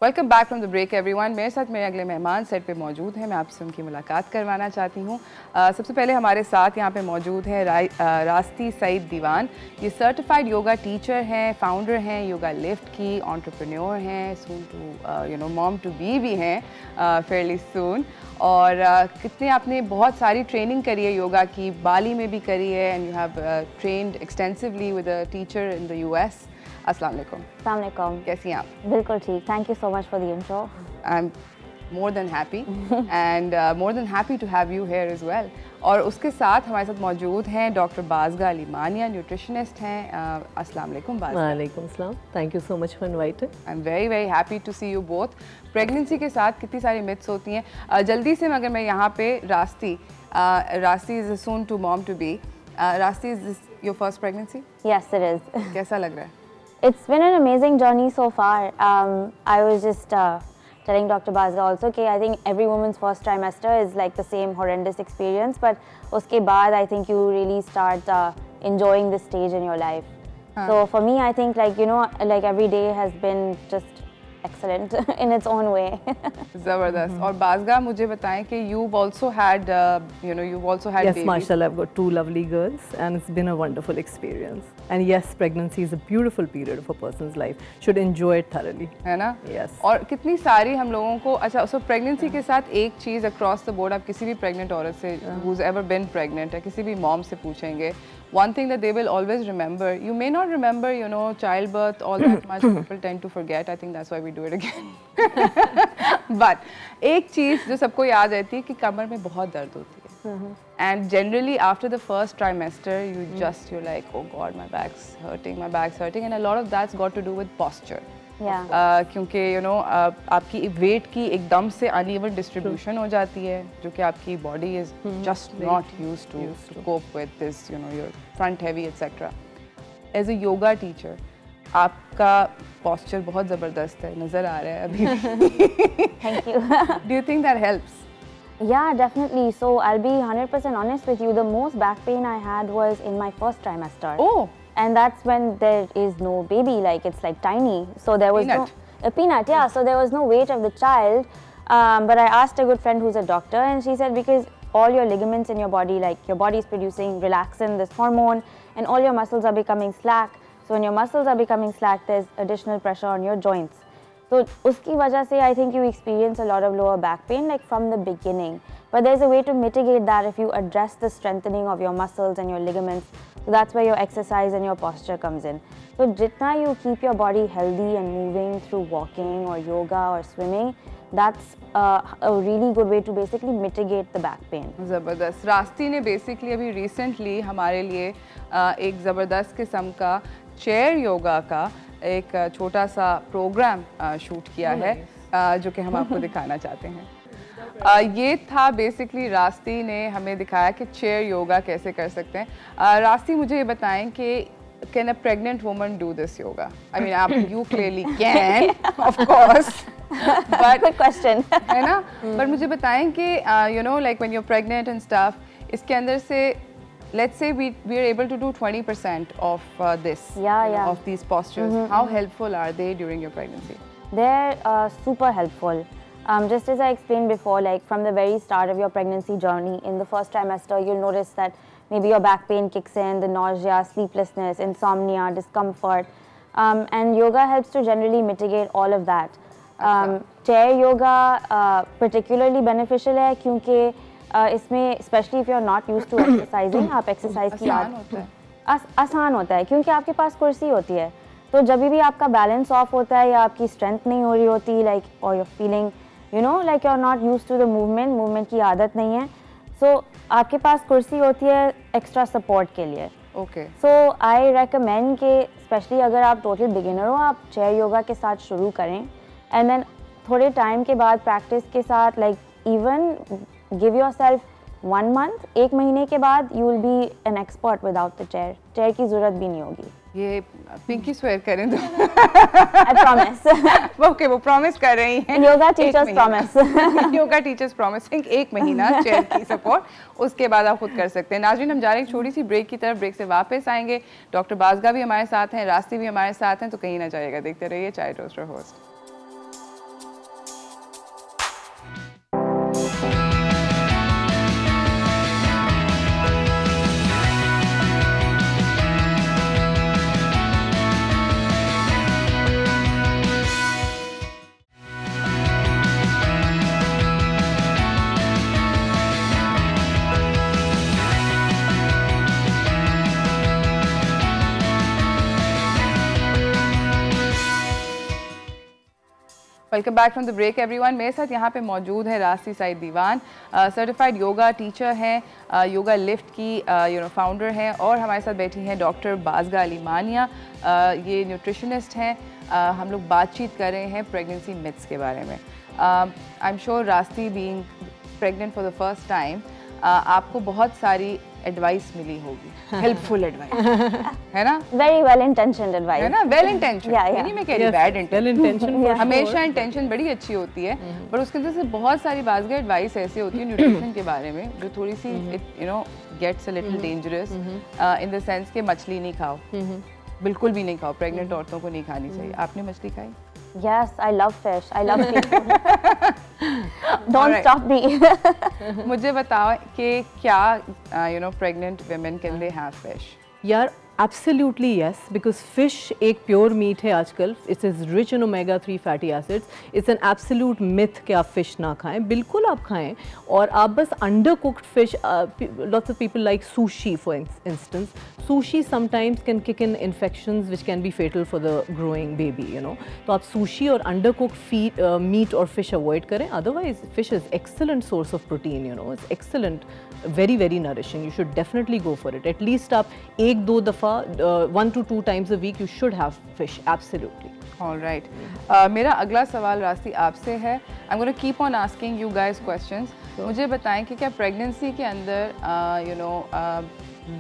Welcome back from the break everyone. मेरे साथ मेरे अगले मेहमान सेट पे मौजूद हैं, मैं आपसे उनकी मुलाकात करवाना चाहती हूँ. सबसे पहले हमारे साथ यहाँ पे मौजूद हैं रास्ती सईद दीवान. ये सर्टिफाइड योगा टीचर हैं, फाउंडर हैं योगा लिफ्ट की, एंटरप्रेन्योर हैं, soon to mom to be भी हैं फेयरली सून. और कितने आपने बहुत सारी ट्रेनिंग करी है योगा की, बाली में भी करी है, and you have trained extensively with a teacher in the US. अस्सलाम वालेकुम. अस्सलाम वालेकुम. कैसी हैं आप? बिल्कुल ठीक. Thank you so much for the intro. I am more than happy and more than happy to have you here as well. और उसके साथ हमारे साथ मौजूद हैं डॉक्टर बाज़गा अली मानिया, न्यूट्रिशनिस्ट हैं. अस्सलाम वालेकुम बाज़गा. वालेकुम सलाम. Thank you so much for inviting. I am very happy to see you both. Pregnancy के साथ कितनी सारी मिथ्स होती हैं. जल्दी से अगर मैं यहाँ पे Rasti is soon to mom to be. Rasti, is this your first pregnancy? Yes it is. कैसा लग रहा है? It's been an amazing journey so far. I was just telling Dr. Bazga also that I think every woman's first trimester is like the same horrendous experience, but uske baad I think you really start enjoying this stage in your life. So for me, I think like every day has been just excellent in its own way. ज़बरदस्त. और बाज़गा मुझे बताएं कि you've also had yes, babies. mashallah, I've got 2 lovely girls and it's been a wonderful experience. And yes, pregnancy is a beautiful period of a person's life. Should enjoy it thoroughly. है ना? Yes. और कितनी सारी हम लोगों को, अच्छा, so pregnancy के साथ एक चीज़ across the board आप किसी भी प्रेग्नेंट औरत से who's ever been pregnant है, किसी भी मॉम से पूछेंगे, one thing that they will always remember, you may not remember childbirth all that much. People tend to forget. I think that's why we do it again. But एक चीज़ जो सबको याद रहती है कि कमर में बहुत दर्द होती है. And generally after the first trimester you're like, oh God, my back's hurting, and a lot of that's got to do with posture. क्योंकि आपकी वेट की एकदम से अनइवन डिस्ट्रीब्यूशन हो जाती है, जो कि आपकी body is just not used to cope with this, your front heavy etcetera. As a yoga teacher आपका पोस्चर बहुत ज़बरदस्त है, नज़र आ रहा है अभी। Thank you. Do you think that helps? Yeah, definitely. So I'll be 100% honest with you. The most back pain I had was in my first trimester. Oh. And that's when there is no baby, like it's like tiny. So there was Peanut. a peanut, yeah. So there was no weight of the child. But I asked a good friend who's a doctor, and she said because all your ligaments in your body, like your body is producing relaxin, this hormone, and all your muscles are becoming slack. So when your muscles are becoming slack, there's additional pressure on your joints. So uski wajah se I think you experience a lot of lower back pain like from the beginning. But there's a way to mitigate that if you address the strengthening of your muscles and your ligaments. So that's where your exercise and your posture comes in. So jitna you keep your body healthy and moving through walking or yoga or swimming, that's a really good way to basically mitigate the back pain. ज़बरदस्त। रास्ती ने basically अभी recently हमारे लिए एक ज़बरदस्त किस्म का chair yoga का एक छोटा सा प्रोग्राम शूट किया है, जो कि हम आपको दिखाना चाहते हैं। ये था बेसिकली रास्ती ने हमें दिखाया कि चेयर योगा कैसे कर सकते हैं। रास्ती मुझे ये बताएं कि can a pregnant woman do this yoga? I mean आप you clearly can of course, but Good question. है ना, बट मुझे बताएं कि like when you are pregnant and stuff, इसके अंदर से let's say we are able to do 20% of this, of these postures. How helpful are they during your pregnancy? They're super helpful. Just as I explained before, like from the very start of your pregnancy journey, in the first trimester, you'll notice that maybe your back pain kicks in, the nausea, sleeplessness, insomnia, discomfort, and yoga helps to generally mitigate all of that. Chair yoga particularly beneficial है क्योंकि इसमें specially if you are not used to exercising, आप exercise की आसान होता है क्योंकि आपके पास कुर्सी होती है। तो जब भी आपका बैलेंस ऑफ होता है या आपकी स्ट्रेंथ नहीं हो रही होती, लाइक और you feeling like you are not used to the movement की आदत नहीं है, सो आपके पास कुर्सी होती है एक्स्ट्रा सपोर्ट के लिए। ओके, सो आई रेकमेंड कि स्पेशली अगर आप टोटल बिगिनर हो, आप चेयर योगा के साथ शुरू करें, एंड देन थोड़े टाइम के बाद प्रैक्टिस के साथ like even give yourself 1 month, 1 महीने के बाद you will be an expert without the chair. Chair की जरूरत भी नहीं होगी। ये पिंकी स्वेयर करें तो I promise. ओके, वो प्रॉमिस कर रही हैं। Yoga teachers promise. Yoga teachers promising 1 महीना चेयर की सपोर्ट, उसके बाद आप खुद कर सकते हैं। नाज़रीन, हम जा रहे हैं छोटी सी ब्रेक की तरफ, ब्रेक से वापस आएंगे। डॉक्टर बाज़गा भी हमारे साथ हैं, रास्ती भी हमारे साथ हैं, तो कहीं ना जाइएगा, देखते रहिए चाय टोस्टर host. Welcome back from the break everyone. मेरे साथ यहाँ पे मौजूद है Rasti Saeed Diwan, certified yoga teacher हैं, योगा लिफ्ट की फाउंडर हैं, और हमारे साथ बैठी हैं डॉक्टर बाज़गा अली मानिया, ये न्यूट्रिशनिस्ट हैं। हम लोग बातचीत कर रहे हैं प्रेगनेंसी मिथ्स के बारे में। I am sure Rasti being pregnant for the first time आपको बहुत सारी एडवाइस मिली होगी, हेल्पफुल एडवाइस, है ना? वेरी वेल इंटेंशनड एडवाइस, है ना? वेल इंटेंशन, नहीं मैं कह रही बैड इंटेंशन। हमेशा इंटेंशन बड़ी अच्छी होती है, पर उसके अंदर से बहुत सारी बाज़ एडवाइस ऐसी होती है न्यूट्रिशन के बारे में जो थोड़ी सी gets a little dangerous, in the sense कि मछली नहीं खाओ, बिल्कुल भी नहीं खाओ, प्रेग्नेंट औरतों को नहीं खानी चाहिए। आपने मछली खाई? Yes, I love fish. I love seafood. Don't stop me. मुझे बताओ कि क्या pregnant women can they have fish? यार Absolutely yes, because fish एक pure meat है आजकल. It is rich in omega-3 fatty acids. It's an absolute myth कि आप fish ना खाएं. बिल्कुल आप खाएं, और आप बस undercooked fish. Lots of people like sushi, for instance. Sushi sometimes can kick in infections which can be fatal for the growing baby. तो आप sushi और undercooked meat और fish avoid करें. Otherwise, fish is excellent source of protein. It's excellent, very very nourishing. You should definitely go for it. At least आप 1-2 दफ़ा दफ़ा 1 to 2 times a week you should have fish, absolutely. All right. मेरा अगला सवाल रास्ती आपसे है. I'm going to keep on asking you guys questions. मुझे बताएं कि क्या प्रेगनेंसी के अंदर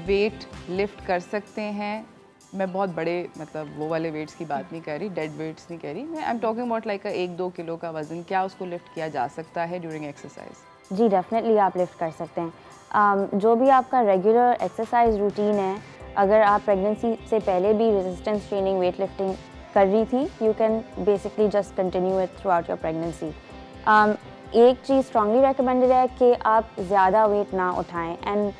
वेट लिफ्ट कर सकते हैं? मैं बहुत बड़े मतलब वो वाले वेट्स की बात नहीं कर रही, डेड वेट्स नहीं कह रही मैं. आई am talking about like 1-2 kilo का वज़न, क्या उसको लिफ्ट किया जा सकता है ड्यूरिंग एक्सरसाइज? जी डेफिनेटली आप लिफ्ट कर सकते हैं. जो भी आपका रेगुलर एक्सरसाइज रूटीन है, अगर आप प्रेगनेंसी से पहले भी रेजिस्टेंस ट्रेनिंग, वेट लिफ्टिंग कर रही थी, you can basically just continue it through out your pregnancy. एक चीज़ स्ट्रांगली रिकमेंडेड है कि आप ज़्यादा वेट ना उठाएं, एंड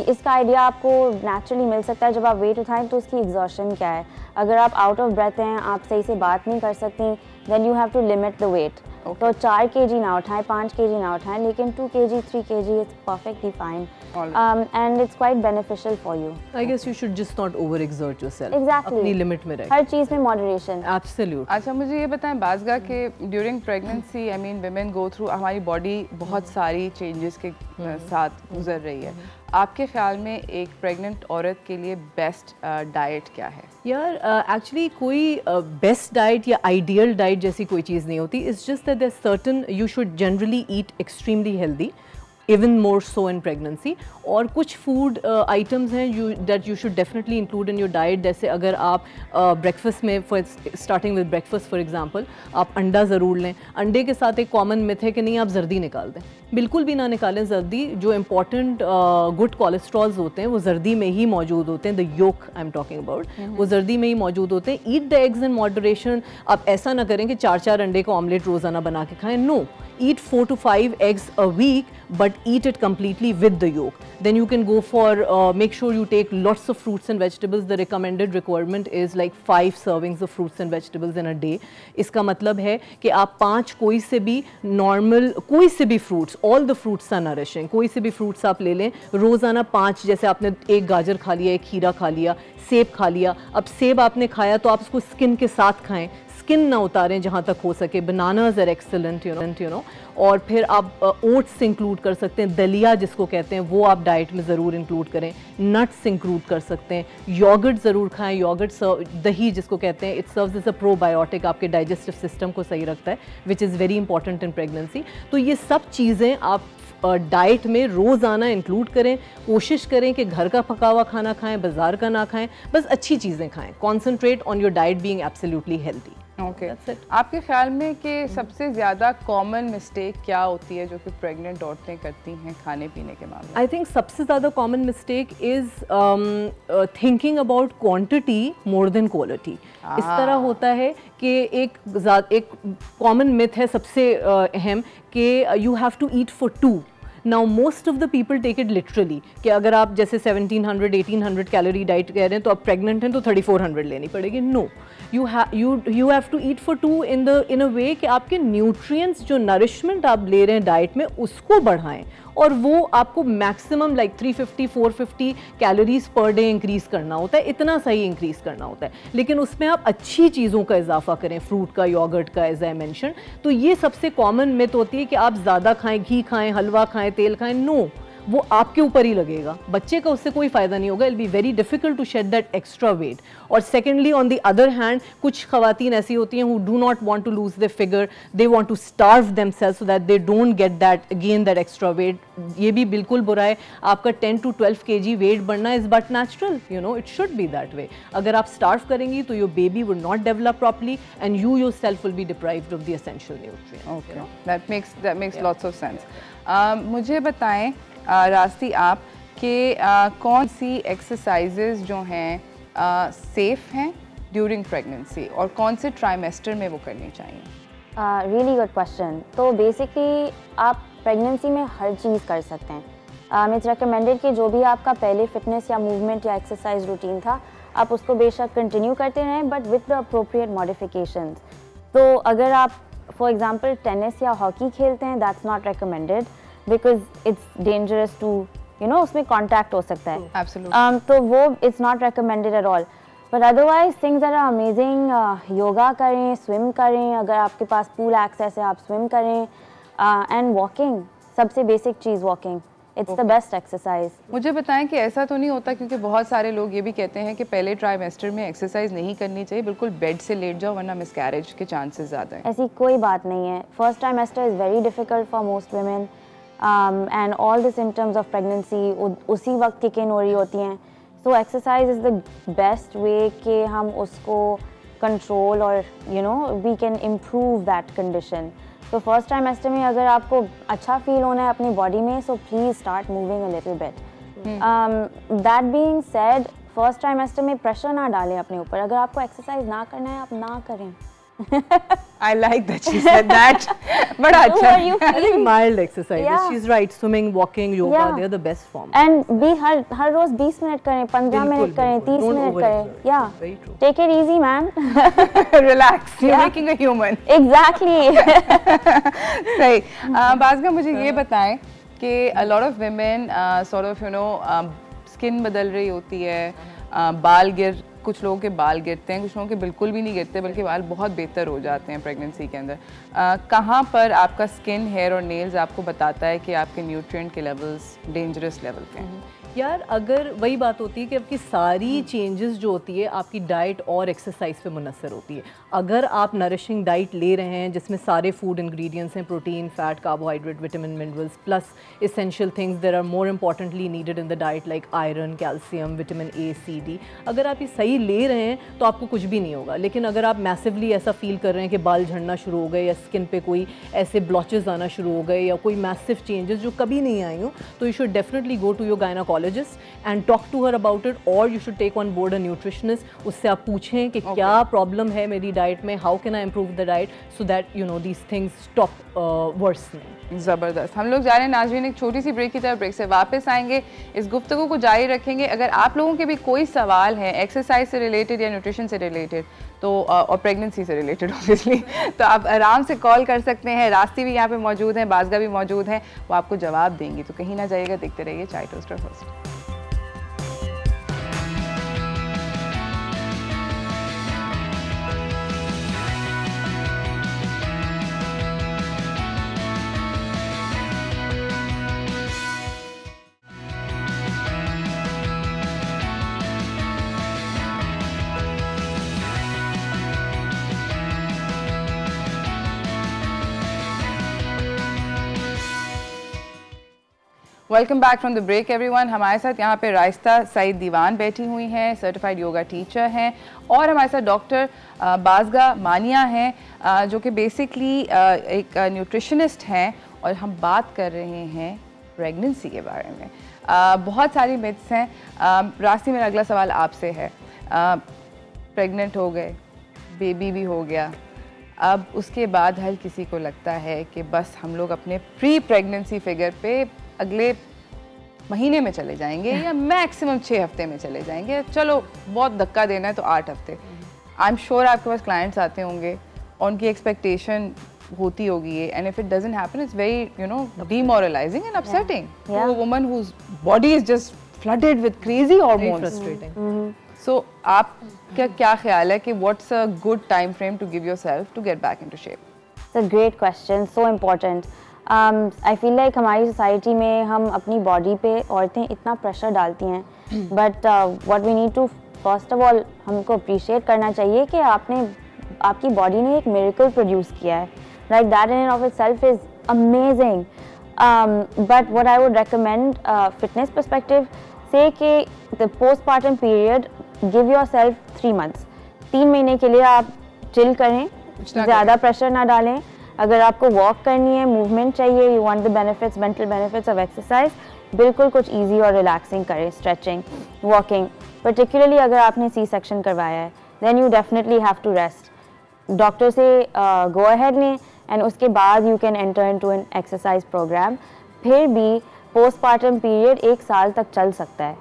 इसका आइडिया आपको नेचुरली मिल सकता है जब आप वेट उठाएं तो उसकी एग्जॉशन क्या है. अगर आप आउट ऑफ ब्रेथ हैं, आप सही से बात नहीं कर सकती, then you have to limit the weight. तो 4 kg ना उठाएं, 5 kg ना उठाएं, लेकिन 2 kg, 3 kg it's perfectly fine, and it's quite beneficial for you. I guess you should just not overexert yourself. Exactly, अपनी लिमिट में रहे, हर चीज़ में मॉडरेशन. एब्सोल्यूट. अच्छा मुझे ये बताएं बाज़गा के during pregnancy I mean women go through, हमारी बॉडी बहुत सारी चेंजेस के साथ गुजर रही है. आपके ख्याल में एक प्रेग्नेंट औरत के लिए बेस्ट डाइट क्या है? यार एक्चुअली कोई बेस्ट डाइट या आइडियल डाइट जैसी कोई चीज़ नहीं होती. It's just that there certain you should generally eat extremely healthy, even more so in pregnancy. और कुछ फूड आइटम्स हैं that you should definitely include in your diet. जैसे अगर आप ब्रेकफास्ट में starting with breakfast for example, आप अंडा ज़रूर लें. अंडे के साथ एक कॉमन मिथ है कि नहीं आप जर्दी निकाल दें. बिल्कुल भी ना निकालें जर्दी. जो इम्पॉर्टेंट गुड कोलेस्ट्रॉल्स होते हैं वो जर्दी में ही मौजूद होते हैं. The yolk I am talking about, वो जर्दी में ही मौजूद होते हैं. Eat the eggs in moderation. आप ऐसा ना करें कि 4-4 अंडे का ऑमलेट रोज़ाना बना के खाएं. No, eat 4 to 5 eggs a week, but eat it completely with the yolk. Then you can go for make sure you take lots of fruits and vegetables. The recommended requirement is like 5 servings of fruits and vegetables in a day. इसका मतलब है कि आप 5 कोई से भी normal कोई से भी fruits, all the fruits are nourishing, कोई से भी फ्रूट्स आप ले लें रोज़ाना 5. जैसे आपने एक गाजर खा लिया, एक खीरा खा लिया, सेब खा लिया. अब सेब आपने खाया तो आप उसको स्किन के साथ खाएं, स्किन ना उतारें जहाँ तक हो सके. Bananas are excellent you know. और फिर आप ओट्स इंक्लूड कर सकते हैं. दलिया जिसको कहते हैं वो आप डाइट में ज़रूर इंक्लूड करें. नट्स इंक्लूड कर सकते हैं. योगर्ट ज़रूर खाएं. योगर्ट दही जिसको कहते हैं, it serves as a probiotic, आपके डाइजेस्टिव सिस्टम को सही रखता है, which is very important in pregnancy. तो ये सब चीज़ें आप डाइट में रोज़ाना इंक्लूड करें. कोशिश करें कि घर का पका हुआ खाना खाएं, बाज़ार का ना खाएं, बस अच्छी चीज़ें खाएं. Concentrate on your diet being absolutely healthy. Okay, आपके ख्याल में कि सबसे ज़्यादा कॉमन मिस्टेक क्या होती है जो कि प्रेग्नेंट औरतें करती हैं खाने पीने के मामले में? आई थिंक सबसे ज़्यादा common mistake is thinking about quantity more than quality. इस तरह होता है कि एक कॉमन मिथ है सबसे अहम कि you have to eat for 2. Now most of the people take it literally कि अगर आप जैसे 1700-1800 कैलोरी डाइट कह रहे हैं तो आप प्रेग्नेंट हैं तो 3400 लेनी पड़ेगी. No, you have to eat for 2 in a way कि आपके न्यूट्रिएंट्स जो नरिशमेंट आप ले रहे हैं डाइट में उसको बढ़ाएं, और वो आपको maximum like 350-450 calories per day increase करना होता है. इतना सही इंक्रीज़ करना होता है, लेकिन उसमें आप अच्छी चीज़ों का इजाफा करें, फ्रूट का, योगर्ट का, एज आई मेंशन. तो ये सबसे कॉमन मिथ होती है कि आप ज़्यादा खाएं, घी खाएं, हलवा खाएं, तेल खाएं. नो, वो आपके ऊपर ही लगेगा. बच्चे का उससे कोई फ़ायदा नहीं होगा. It be very difficult to shed that extra weight. और secondly on the other hand कुछ खवातीन ऐसी होती हैं who do not want to lose the figure, they want to starve themselves so that they don't get that gain that extra weight. ये भी बिल्कुल बुरा है. आपका 10 to 12 kg वेट बढ़ना is but natural, you know, it should be that way. अगर आप starve करेंगी तो your baby would not develop properly and you yourself will be deprived of the essential nutrients. Okay, that makes lots of sense. मुझे बताएं रास्ती आप कि कौन सी exercises जो हैं सेफ़ हैं ड्यूरिंग प्रेगनेंसी और कौन से ट्राइमेस्टर में वो करनी चाहिए? Really good question. तो बेसिकली आप प्रेगनेंसी में हर चीज़ कर सकते हैं. इट्स रिकमेंडेड कि जो भी आपका पहले फिटनेस या मूवमेंट या एक्सरसाइज रूटीन था आप उसको बेशक कंटिन्यू करते रहें, but with the appropriate modifications. तो अगर आप फॉर एग्जांपल टेनिस या हॉकी खेलते हैं, that's not recommended because it's dangerous to, you know, उसमें कॉन्टैक्ट हो सकता है. Absolutely. तो वो it's not recommended at all. But otherwise things are amazing. Yoga करें, स्विम करें, अगर आपके पास पूल एक्सेस है आप स्विम करें, एंड वॉकिंग. सबसे basic cheese walking. It's the best exercise. मुझे बताएं कि ऐसा तो नहीं होता, क्योंकि बहुत सारे लोग ये भी कहते हैं कि पहले ट्राइमेस्टर में एक्सरसाइज नहीं करनी चाहिए, बिल्कुल बेड से लेट जाओ वरना मिसकैरेज के चांसेस ज़्यादा हैं। ऐसी कोई बात नहीं है. First trimester is very difficult for most women, and all the symptoms of pregnancy उसी वक्त kick in हो रही होती हैं. So exercise is the best way कि हम उसको control और we can improve that condition. तो फर्स्ट ट्राइमेस्टर में अगर आपको अच्छा फील होना है अपनी बॉडी में, so please start moving a little bit. That being said, first trimester में प्रेशर ना डालें अपने ऊपर. अगर आपको एक्सरसाइज ना करना है, आप ना करें. I like that she said that. बड़ा अच्छा. I think mild exercises. She's right. Swimming, walking, yoga, they're the best form. And be हर रोज 20 मिनट करें, 15 मिनट करें, 30 मिनट करें. Yeah. Very true. Take it easy, man. Relax. You're making a human. Exactly. सही. बाज़गा मुझे ये बताएं कि a lot of women sort of skin बदल रही होती है, बाल कुछ लोगों के बाल गिरते हैं, कुछ लोगों के बिल्कुल भी नहीं गिरते, बल्कि बाल बहुत बेहतर हो जाते हैं प्रेगनेंसी के अंदर. कहाँ पर आपका स्किन, हेयर और नेल्स आपको बताता है कि आपके न्यूट्रिएंट के लेवल्स डेंजरस लेवल पे हैं? यार अगर वही बात होती है कि आपकी सारी चेंजेस जो होती है आपकी डाइट और एक्सरसाइज पे मुनसर होती है. अगर आप नरिशिंग डाइट ले रहे हैं जिसमें सारे फूड इंग्रेडिएंट्स हैं, protein, fat, carbohydrate, vitamin, minerals plus essential things there are more importantly needed in the diet like iron, calcium, vitamin A, C, D, अगर आप ये सही ले रहे हैं तो आपको कुछ भी नहीं होगा. लेकिन अगर आप मैसिवली ऐसा फील कर रहे हैं कि बाल झड़ना शुरू हो गए या स्किन पे कोई ऐसे ब्लॉचेस आना शुरू हो गए या कोई मैसिव चेंजेस जो कभी नहीं आई हो, तो you should definitely go to your gynaecologist and talk to her about it, or you should take on board a nutritionist. उससे आप पूछें कि क्या प्रॉब्लम है मेरी डाइट में, how can I improve the diet so that these things stop worsening. ज़बरदस्त. हम लोग जा रहे हैं नाज़रीन एक छोटी सी ब्रेक की तरफ. ब्रेक से वापस आएंगे, इस गुफ्तगू को जारी रखेंगे. अगर आप लोगों के भी कोई सवाल है एक्सरसाइज से रिलेटेड या न्यूट्रिशन से रिलेटेड तो और प्रेगनेंसी से रिलेटेड ऑब्वियसली, तो आप आराम से कॉल कर सकते हैं. रास्ती भी यहाँ पे मौजूद हैं, बाज़गा भी मौजूद हैं, वो आपको जवाब देंगी. तो कहीं ना जाइएगा, देखते रहिए चाय टोस्टर first. Welcome back from the break everyone. हमारे साथ यहाँ पे राइस्ता सईद दीवान बैठी हुई हैं, सर्टिफाइड योगा टीचर हैं, और हमारे साथ डॉक्टर बाज़गा मानिया हैं जो कि बेसिकली एक न्यूट्रिशनिस्ट हैं, और हम बात कर रहे हैं प्रेगनेंसी के बारे में. बहुत सारी मिथ्स हैं. रास्ते में अगला सवाल आपसे है. प्रेग्नेंट हो गए, बेबी भी हो गया, अब उसके बाद हर किसी को लगता है कि बस हम लोग अपने प्री प्रेगनेंसी फिगर पे अगले महीने में चले जाएंगे या मैक्सिमम 6 हफ्ते में चले जाएंगे. चलो बहुत धक्का देना है तो 8 हफ्ते. आई एम श्योर आपके पास क्लाइंट्स आते होंगे और उनकी एक्सपेक्टेशन होती होगी, and if it doesn't happen it's very demoralizing and upsetting to a woman whose body is just flooded with crazy hormones. Frustrating. So आप क्या ख्याल है कि what's a good time frame to give yourself to get back into shape? It's a great question, so important. I feel like हमारी society में हम अपनी body पे औरतें इतना प्रेशर डालती हैं, but what we need to first of all हमको अप्रिशिएट करना चाहिए कि आपकी बॉडी ने एक मिरेकल प्रोड्यूस किया है. Like that in of itself is amazing. But what I would recommend fitness perspective से कि the postpartum period give yourself 3 months. 3 महीने के लिए आप चिल करें, ज़्यादा प्रेशर ना डालें. अगर आपको वॉक करनी है, मूवमेंट चाहिए, you want the benefits, mental benefits of exercise, बिल्कुल कुछ इजी और रिलैक्सिंग करें. Stretching, walking. पर्टिकुलरली अगर आपने सी सेक्शन करवाया है then you definitely have to rest. Doctor से गो अहेड लें एंड उसके बाद you can enter into an exercise programme. फिर भी पोस्टपार्टम पीरियड 1 साल तक चल सकता है.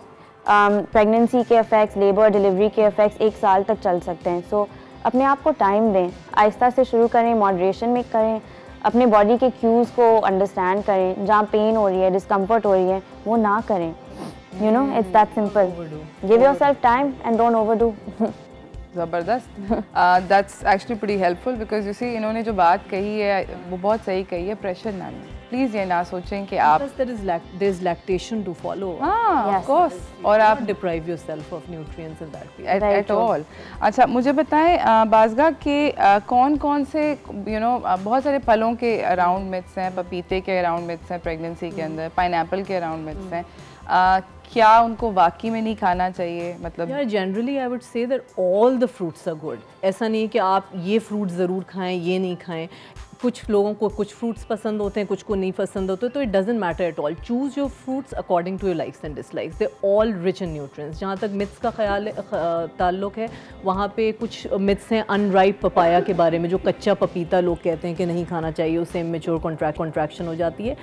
प्रेगनेंसी के इफेक्ट्स, लेबर डिलीवरी के इफेक्ट्स 1 साल तक चल सकते हैं. सो अपने आप को टाइम दें, आहिस्ता से शुरू करें, मॉडरेशन में करें, अपने बॉडी के क्यूज़ को अंडरस्टैंड करें. जहाँ पेन हो रही है, डिस्कम्फर्ट हो रही है, वो ना करें. It's that simple. Give yourself time and don't overdo. ज़बरदस्त. That's actually pretty helpful because you see इन्होंने जो बात कही है वो बहुत सही कही है. प्रेशर ना लें प्लीज़ ये ना सोचें कि आप there is lactation to follow. हाँ ऑफ कोर्स, और आप deprive yourself of nutrients in that way. At all. अच्छा मुझे बताएं बाज़गा के कौन कौन से बहुत सारे फलों के अराउंड मिथ्स हैं, पपीते के अराउंड मिथ्स हैं प्रेगनेंसी के अंदर, पाइनएप्पल के अराउंड मिथ्स हैं, क्या उनको वाकई में नहीं खाना चाहिए? मतलब यार generally I would say that all the fruits are good. ऐसा नहीं कि आप ये फ्रूट ज़रूर खाएं ये नहीं खाएं। कुछ लोगों को कुछ फ्रूट्स पसंद होते हैं, कुछ को नहीं पसंद होते, तो it doesn't matter at all. Choose your fruits according to your likes and dislikes, they all rich in nutrients. जहाँ तक मिथ्स का ताल्लुक है, वहाँ पे कुछ मिथ्स हैं अनराइप पपाया के बारे में, जो कच्चा पपीता लोग कहते हैं कि नहीं खाना चाहिए, उससे इमेच्योर कॉन्ट्रैक्शन हो जाती है।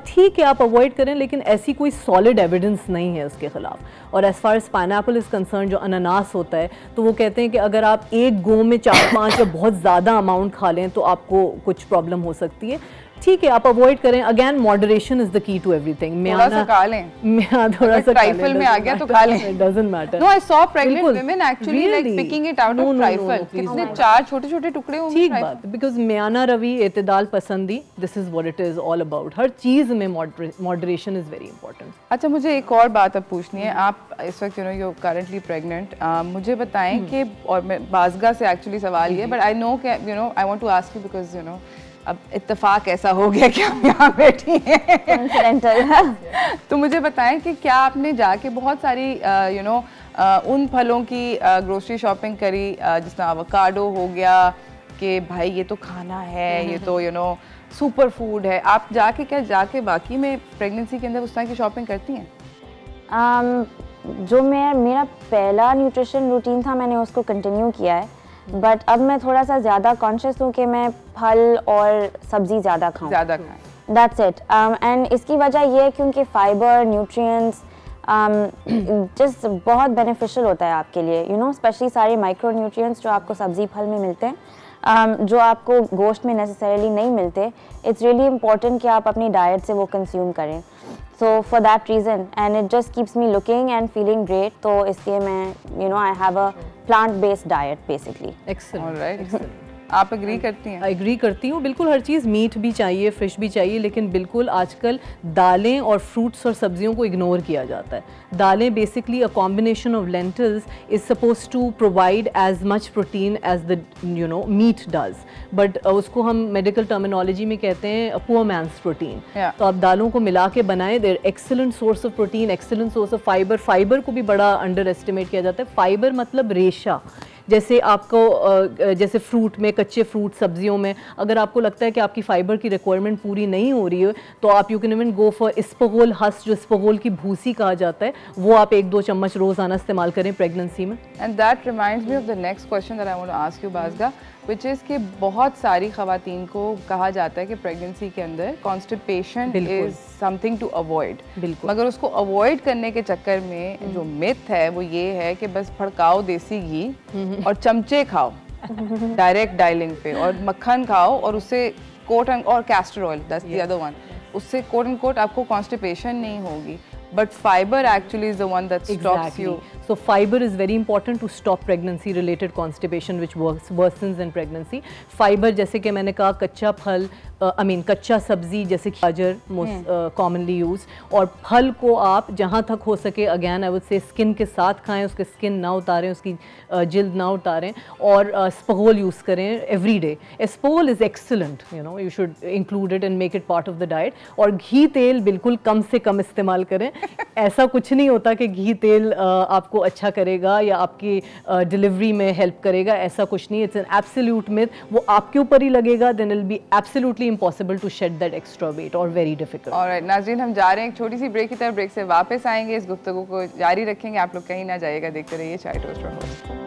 ठीक है आप अवॉइड करें, लेकिन ऐसी कोई सॉलिड एविडेंस नहीं है उसके ख़िलाफ़। और as far as pineapple is concern, जो अनानास होता है, तो वो कहते हैं कि अगर आप एक गो में 4-5 या बहुत ज़्यादा अमाउंट खा लें तो आपको कुछ प्रॉब्लम हो सकती है। ठीक है आप अवॉइड करें। Again moderation is the key to everything. थोड़ा सा खा लें, थोड़ा सा ट्राइफल में आ गया तो खा लें, it doesn't matter. No I saw pregnant women actually like picking it out of trifle, कितने 4 छोटे-छोटे टुकड़े होंगे। ठीक बात, बिकॉज म्याना रवि एतदाल पसंदी, this is what it is all about. हर चीज़ में मॉडरेशन इज वेरी इंपॉर्टेंट। अच्छा मुझे एक और बात अब पूछनी है, आप इस वक्त यू करंटली प्रेग्नेंट, मुझे बताएं कि, और मैं बाज़गा से एक्चुअली सवाल ये, बट आई नो कि I want to ask you because अब इत्तेफाक ऐसा हो गया कि हम यहाँ बैठी हैं तो मुझे बताएं कि क्या आपने जाके बहुत सारी उन फलों की ग्रोसरी शॉपिंग करी, जिस तरह एवोकाडो हो गया कि भाई ये तो खाना है, ये तो सुपर फूड है, आप जाके बाकी में प्रेगनेंसी के अंदर उस तरह की शॉपिंग करती हैं? जो मेरा पहला न्यूट्रिशन रूटीन था, मैंने उसको कंटिन्यू किया है, बट अब मैं थोड़ा सा ज़्यादा कॉन्शियस हूँ कि मैं फल और सब्ज़ी ज़्यादा खाऊँ। That's it. एंड इसकी वजह ये है क्योंकि फाइबर, न्यूट्रिएंट्स जस्ट बहुत बेनिफिशियल होता है आपके लिए, स्पेशली सारे माइक्रो न्यूट्रिएंट्स जो आपको सब्ज़ी फल में मिलते हैं, जो आपको गोश्त में नेसेसरीली नहीं मिलते। इट्स रियली इम्पॉर्टेंट कि आप अपनी डाइट से वो कंज्यूम करें। So for that reason, and it just keeps me looking and feeling great. तो इसलिए मैं I have a plant-based diet basically. Excellent. All right. Excellent. आप एग्री करती हैं? एग्री करती हूँ बिल्कुल। हर चीज़ मीट भी चाहिए, फिश भी चाहिए, लेकिन बिल्कुल आजकल दालें और फ्रूट्स और सब्जियों को इग्नोर किया जाता है। दालें basically a combination of lentils is suppose to provide as much protein as the meat does, but उसको हम मेडिकल टर्मिनोलॉजी में कहते हैं पुअर मैन्स प्रोटीन। तो आप दालों को मिला के बनाएं, there excellent source of protein, excellent source of fibre. Fibre को भी बड़ा अंडर एस्टिमेट किया जाता है। फाइबर मतलब रेशा। जैसे आपको जैसे फ्रूट में, कच्चे फ्रूट सब्जियों में अगर आपको लगता है कि आपकी फाइबर की रिक्वायरमेंट पूरी नहीं हो रही है, तो आप you can even go for isabgol husk, जो इस्पगोल की भूसी कहा जाता है, वो आप 1-2 चम्मच रोज़ाना इस्तेमाल करें प्रेगनेंसी में। And that reminds me of the next question that I want to ask you बाज़गा, विच इज़ कि बहुत सारी ख़वातीन को कहा जाता है कि प्रेगनेंसी के अंदर constipation is something to avoid, मगर उसको अवॉइड करने के चक्कर में जो मिथ है वो ये है कि बस फड़काओ देसी घी और चमचे खाओ डायरेक्ट डाइलिंग पे, और मक्खन खाओ और उससे कोट एंड, और castor oil, that's the other one, उससे कोट एंड कोट आपको कॉन्स्टिपेशन नहीं होगी। But fiber actually is the one that stops you. So fiber is very important to stop pregnancy related constipation which worsens in pregnancy. Fiber जैसे कि मैंने कहा, कच्चा फल, कच्चा सब्जी जैसे गाजर most commonly used, और फल को आप जहाँ तक हो सके again I would say skin के साथ खाएं, उसके स्किन ना उतारें, उसकी जिल्द ना उतारें, और स्पगोल यूज़ करें every day. स्पगोल is excellent, you should include it and make it part of the diet. और घी तेल बिल्कुल कम से कम इस्तेमाल करें। ऐसा कुछ नहीं होता कि घी तेल आपको अच्छा करेगा या आपकी डिलीवरी में हेल्प करेगा, ऐसा कुछ नहीं। It's an absolute myth. वो आपके ऊपर ही लगेगा, then it will be absolutely impossible to shed that extra weight और वेरी डिफिकल्ट। ऑलराइट नाज़रीन, हम जा रहे हैं एक छोटी सी ब्रेक की तरफ, ब्रेक से वापस आएंगे, इस गुफ्तगू को जारी रखेंगे, आप लोग कहीं ना जाइएगा, देखते रहिए चाय toast host.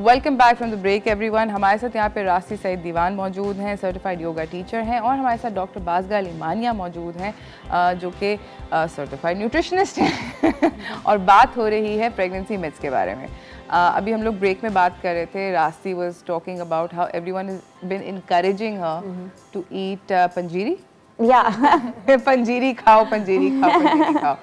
Welcome back from the break everyone. हमारे साथ यहाँ पे रास्ती सईद दीवान मौजूद हैं, सर्टिफाइड योगा टीचर हैं, और हमारे साथ डॉक्टर बाज़गा अली मानिया मौजूद हैं जो कि सर्टिफाइड न्यूट्रिशनिस्ट हैं और बात हो रही है प्रेगनेंसी मिथ्स के बारे में। अभी हम लोग ब्रेक में बात कर रहे थे, Rasti was talking about how everyone is been encouraging her to eat panjiri. Panjiri खाओ, पंजीरी खाओ, पंजीरी खाओ।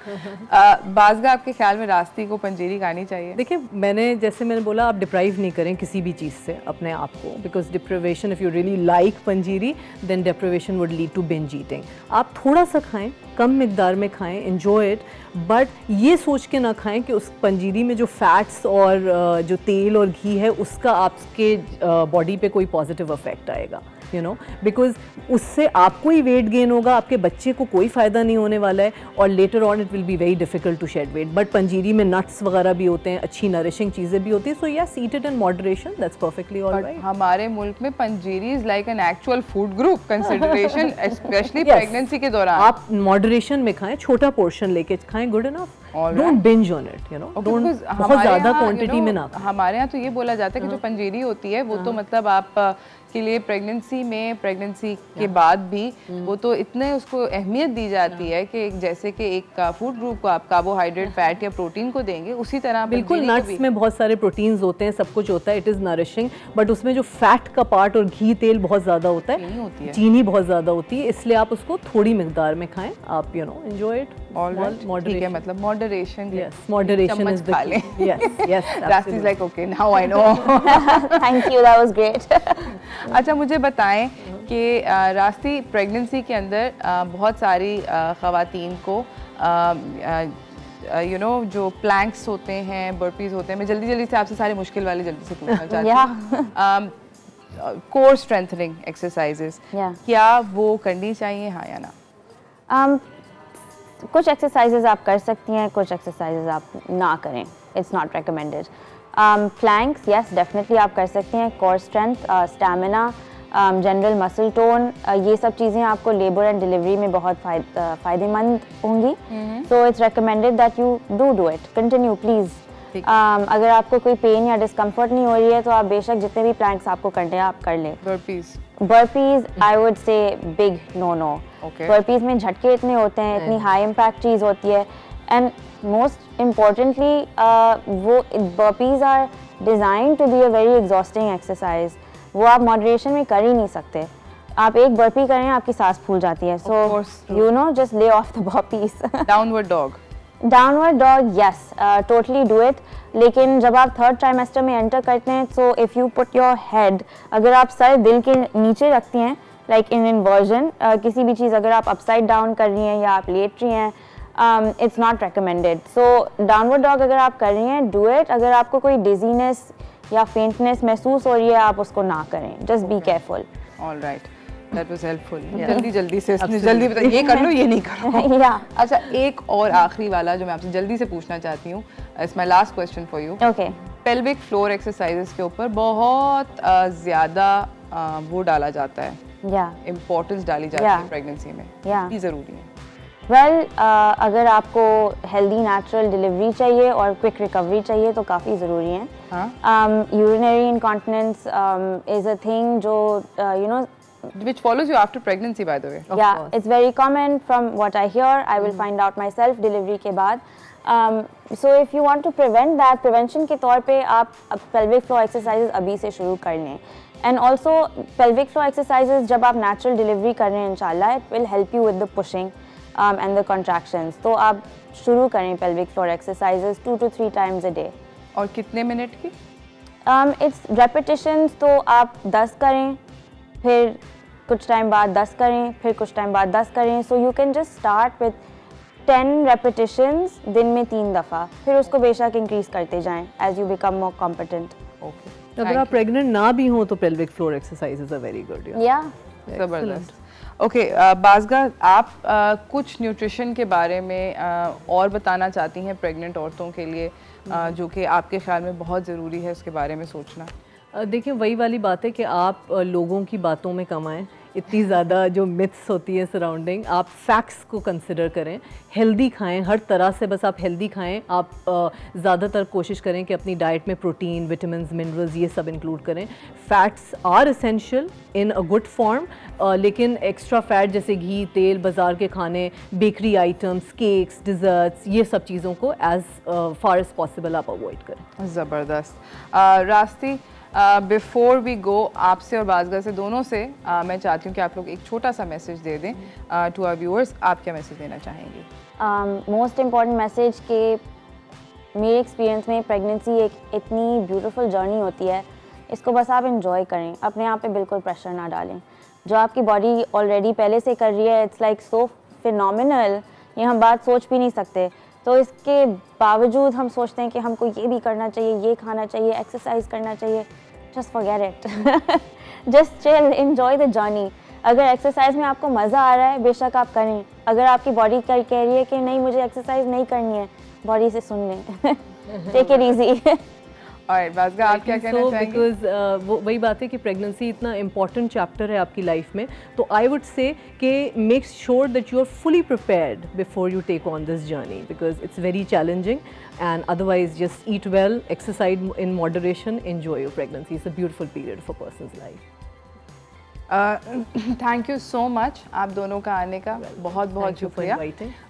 बाज़गा, आपके ख्याल में रास्ती को पंजीरी खानी चाहिए? देखिए, जैसे मैंने बोला, आप डिप्राइव नहीं करें किसी भी चीज़ से अपने आप को, because deprivation, if you really like panjiri then deprivation would lead to binge eating. आप थोड़ा सा खाएं, कम मिकदार में खाएं, एंजॉय इट, बट ये सोच के ना खाएं कि उस पंजीरी में जो फैट्स और जो तेल और घी है उसका आपके बॉडी पे कोई पॉजिटिव इफेक्ट आएगा, यू नो, बिकॉज उससे आपको ही वेट गेन होगा, आपके बच्चे को कोई फ़ायदा नहीं होने वाला है, और later on it will be very difficult to shed weight. But panjiri में नट्स वगैरह भी होते हैं, अच्छी नरिशिंग चीज़ें भी होती हैं, so yes, eat it in moderation, that's perfectly alright. हमारे मुल्क में panjiri is like an actual food group consideration, especially pregnancy के दौरान। आप मॉडरेशन में खाएं, छोटा पोर्शन लेके खाएं, good enough. Don't binge on it, you know, don't बहुत ज़्यादा क्वांटिटी में ना। हमारे यहाँ तो ये बोला जाता है कि जो पंजीरी होती है वो तो मतलब आप के लिए प्रेगनेंसी में, प्रेगनेंसी के बाद भी वो तो इतने उसको अहमियत दी जाती है कि जैसे कि एक फूड ग्रुप को आप कार्बोहाइड्रेट, फैट या प्रोटीन को देंगे, उसी तरह बिल्कुल नट्स में बहुत सारे प्रोटीन्स होते हैं, सब कुछ होता है, इट इज़ नरिशिंग, बट उसमें जो फैट का पार्ट और घी तेल बहुत ज़्यादा होता है, चीनी बहुत ज़्यादा होती है, इसलिए आप उसको थोड़ी मिकदार में खाएं, आप यू नो एंजॉय इट। ठीक है, मतलब moderation, yes, moderation is the key. Yes yes, Rasti is like okay, now I know. Thank you, that was great. अच्छा, मुझे बताएं कि रास्ती प्रेगनेंसी के अंदर बहुत सारी ख़वातीन को यू नो जो प्लैंक्स होते हैं, बर्पीज होते हैं, मैं जल्दी से आपसे सारे मुश्किल वाले जल्दी से पूछना चाहती हूँ। कोर स्ट्रेंथनिंग एक्सरसाइजेस, क्या वो करनी चाहिए, हाँ या ना? कुछ एक्सरसाइजेज आप कर सकती हैं, कुछ एक्सरसाइजेज आप ना करें, it's not recommended. Planks, yes, definitely आप कर सकती हैं। Core strength, stamina, general muscle tone, ये सब चीज़ें आपको लेबर एंड डिलीवरी में बहुत फ़ायदेमंद होंगी, so it's recommended that you do it, continue please. अगर आपको कोई पेन या डिस्कम्फर्ट नहीं हो रही है तो आप बेशक जितने भी प्लैंक्स आपको करने हैं आप कर लें। Burpees I would say big no. Burpees में झटके इतने होते हैं, इतनी हाई इम्पैक्ट चीज़ होती है, एंड मोस्ट इम्पॉर्टेंटली वो burpees are designed to be a very exhausting exercise, वो आप मॉडरेशन में कर ही नहीं सकते। आप एक बर्पी करें आपकी सांस फूल जाती है, so you know just lay off the burpees. Downward dog, yes, totally do it, लेकिन जब आप थर्ड ट्राइमेस्टर में एंटर करते हैं, so if you put your head, अगर आप सर दिल के नीचे रखती हैं, लाइक इन इन्वर्जन, किसी भी चीज़ अगर आप अपसाइड डाउन कर रही हैं या आप लेट रही हैं, it's not recommended. So downward dog अगर आप कर रही हैं, डू इट। अगर आपको कोई डिजीनेस या फेंटनेस महसूस हो रही है, आप उसको ना करें, just be careful. Alright, that was helpful. जल्दी से जल्दी बताइए, ये कर लो, ये नहीं करो। अच्छा, एक और आखिरी वाला जो मैं आपसे जल्दी से पूछना चाहती हूँ, it's my last question for you. Okay, pelvic floor exercises के ऊपर बहुत ज़्यादा वो डाला जाता है, इम्पोर्टेंस डाली जाती है प्रेगनेंसी में, ये ज़रूरी है? वेल, अगर आपको हेल्दी नेचुरल डिलीवरी चाहिए और क्विक रिकवरी चाहिए तो काफ़ी ज़रूरी है। Urinary incontinence is a thing जो you know which follows you after pregnancy, by the way. Yeah, it's very common from what I hear. I will find out myself delivery के बाद. So if you want to prevent that, prevention के तौर पे आप pelvic floor exercises अभी से शुरू कर लें. And also pelvic floor exercises जब आप natural delivery कर रहे हैं इंशाल्लाह, it will help you with the pushing and the contractions. तो आप शुरू करें pelvic floor exercises 2 to 3 times a day. और कितने मिनट की? It's repetitions, तो आप 10 करें, फिर कुछ टाइम बाद 10 करें, फिर कुछ टाइम बाद 10 करें। So you can just start with 10 repetitions दिन में 3 दफ़ा, फिर उसको बेशक इंक्रीज करते जाएं as you become more competent. Okay, अगर आप प्रेग्नेंट ना भी हो तो pelvic floor exercises are very good. Yeah, ज़बरदस्त। ओके, बाज़गा, आप कुछ न्यूट्रिशन के बारे में और बताना चाहती हैं प्रेग्नेंट औरतों के लिए, जो कि आपके ख्याल में बहुत ज़रूरी है उसके बारे में सोचना? देखिए, वही वाली बात है कि आप लोगों की बातों में कम आएँ, इतनी ज़्यादा जो मिथ्स होती है सराउंडिंग, आप फैक्ट्स को कंसिडर करें, हेल्दी खाएं हर तरह से, बस आप हेल्दी खाएं। आप ज़्यादातर कोशिश करें कि अपनी डाइट में प्रोटीन, विटामिन्स, मिनरल्स ये सब इंक्लूड करें। Fats are essential in a good form, लेकिन एक्स्ट्रा फैट जैसे घी, तेल, बाज़ार के खाने, बेकरी आइटम्स, केक्स, डिज़र्ट्स, ये सब चीज़ों को एज़ फार एज़ पॉसिबल आप अवॉइड करें। ज़बरदस्त। रास्ती, बिफोर वी गो, आपसे और बाज़गा से दोनों से मैं चाहती हूँ कि आप लोग एक छोटा सा मैसेज दे दें टू आवर व्यूअर्स। आप क्या मैसेज देना चाहेंगी? मोस्ट इम्पॉर्टेंट मैसेज कि मेरे एक्सपीरियंस में प्रेगनेंसी एक इतनी ब्यूटीफुल जर्नी होती है, इसको बस आप इंजॉय करें, अपने आप पे बिल्कुल प्रेशर ना डालें। जो आपकी बॉडी ऑलरेडी पहले से कर रही है, इट्स लाइक सो फिनोमिनल, ये हम बात सोच भी नहीं सकते। तो इसके बावजूद हम सोचते हैं कि हमको ये भी करना चाहिए, ये खाना चाहिए, एक्सरसाइज करना चाहिए। Just forget it, just chill, enjoy the journey. अगर एक्सरसाइज में आपको मज़ा आ रहा है, बेशक आप करें। अगर आपकी बॉडी कह रही है कि नहीं मुझे एक्सरसाइज नहीं करनी है, बॉडी से सुन लें, टेक इट ईजी। और बाज़गा, आप क्या कहना चाहेंगे? बिकॉज वो वही बात है कि प्रेगनेंसी इतना इंपॉर्टेंट चैप्टर है आपकी लाइफ में, तो आई वुड से कि make sure that you are fully prepared before you take on this journey, because it's very challenging and otherwise just eat well, exercise in moderation, enjoy your pregnancy. It's a beautiful period for person's life. Thank you so much आप दोनों का आने का, बहुत बहुत शुक्रिया।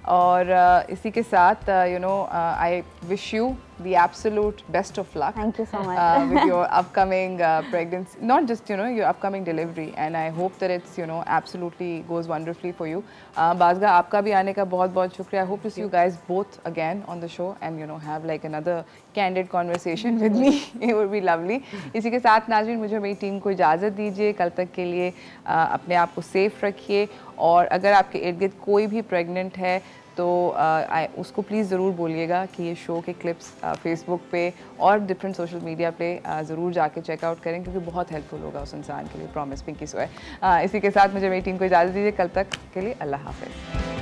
और इसी के साथ you know I wish you the absolute best of luck. Thank you so much. With your upcoming pregnancy, not just your upcoming delivery, and I hope that it's absolutely goes wonderfully for you. बाज़गा, आपका भी आने का बहुत बहुत शुक्रिया. I hope to see you guys both again on the show and have like another candid conversation with me. It would be lovely. इसी के साथ नाज़रीन, मुझे मेरी टीम को इजाज़त दीजिए। कल तक के लिए अपने आप को सेफ रखिए, और अगर आपके इर्द गिर्द कोई भी प्रेग्नेंट है तो उसको प्लीज़ ज़रूर बोलिएगा कि ये शो के क्लिप्स फेसबुक पे और डिफरेंट सोशल मीडिया पे ज़रूर जाके चेकआउट करें, क्योंकि बहुत हेल्पफुल होगा उस इंसान के लिए। प्रॉमिस, पिंकी सो है। इसी के साथ मुझे मेरी टीम को इजाज़त दीजिए। कल तक के लिए अल्लाह हाफ़िज़।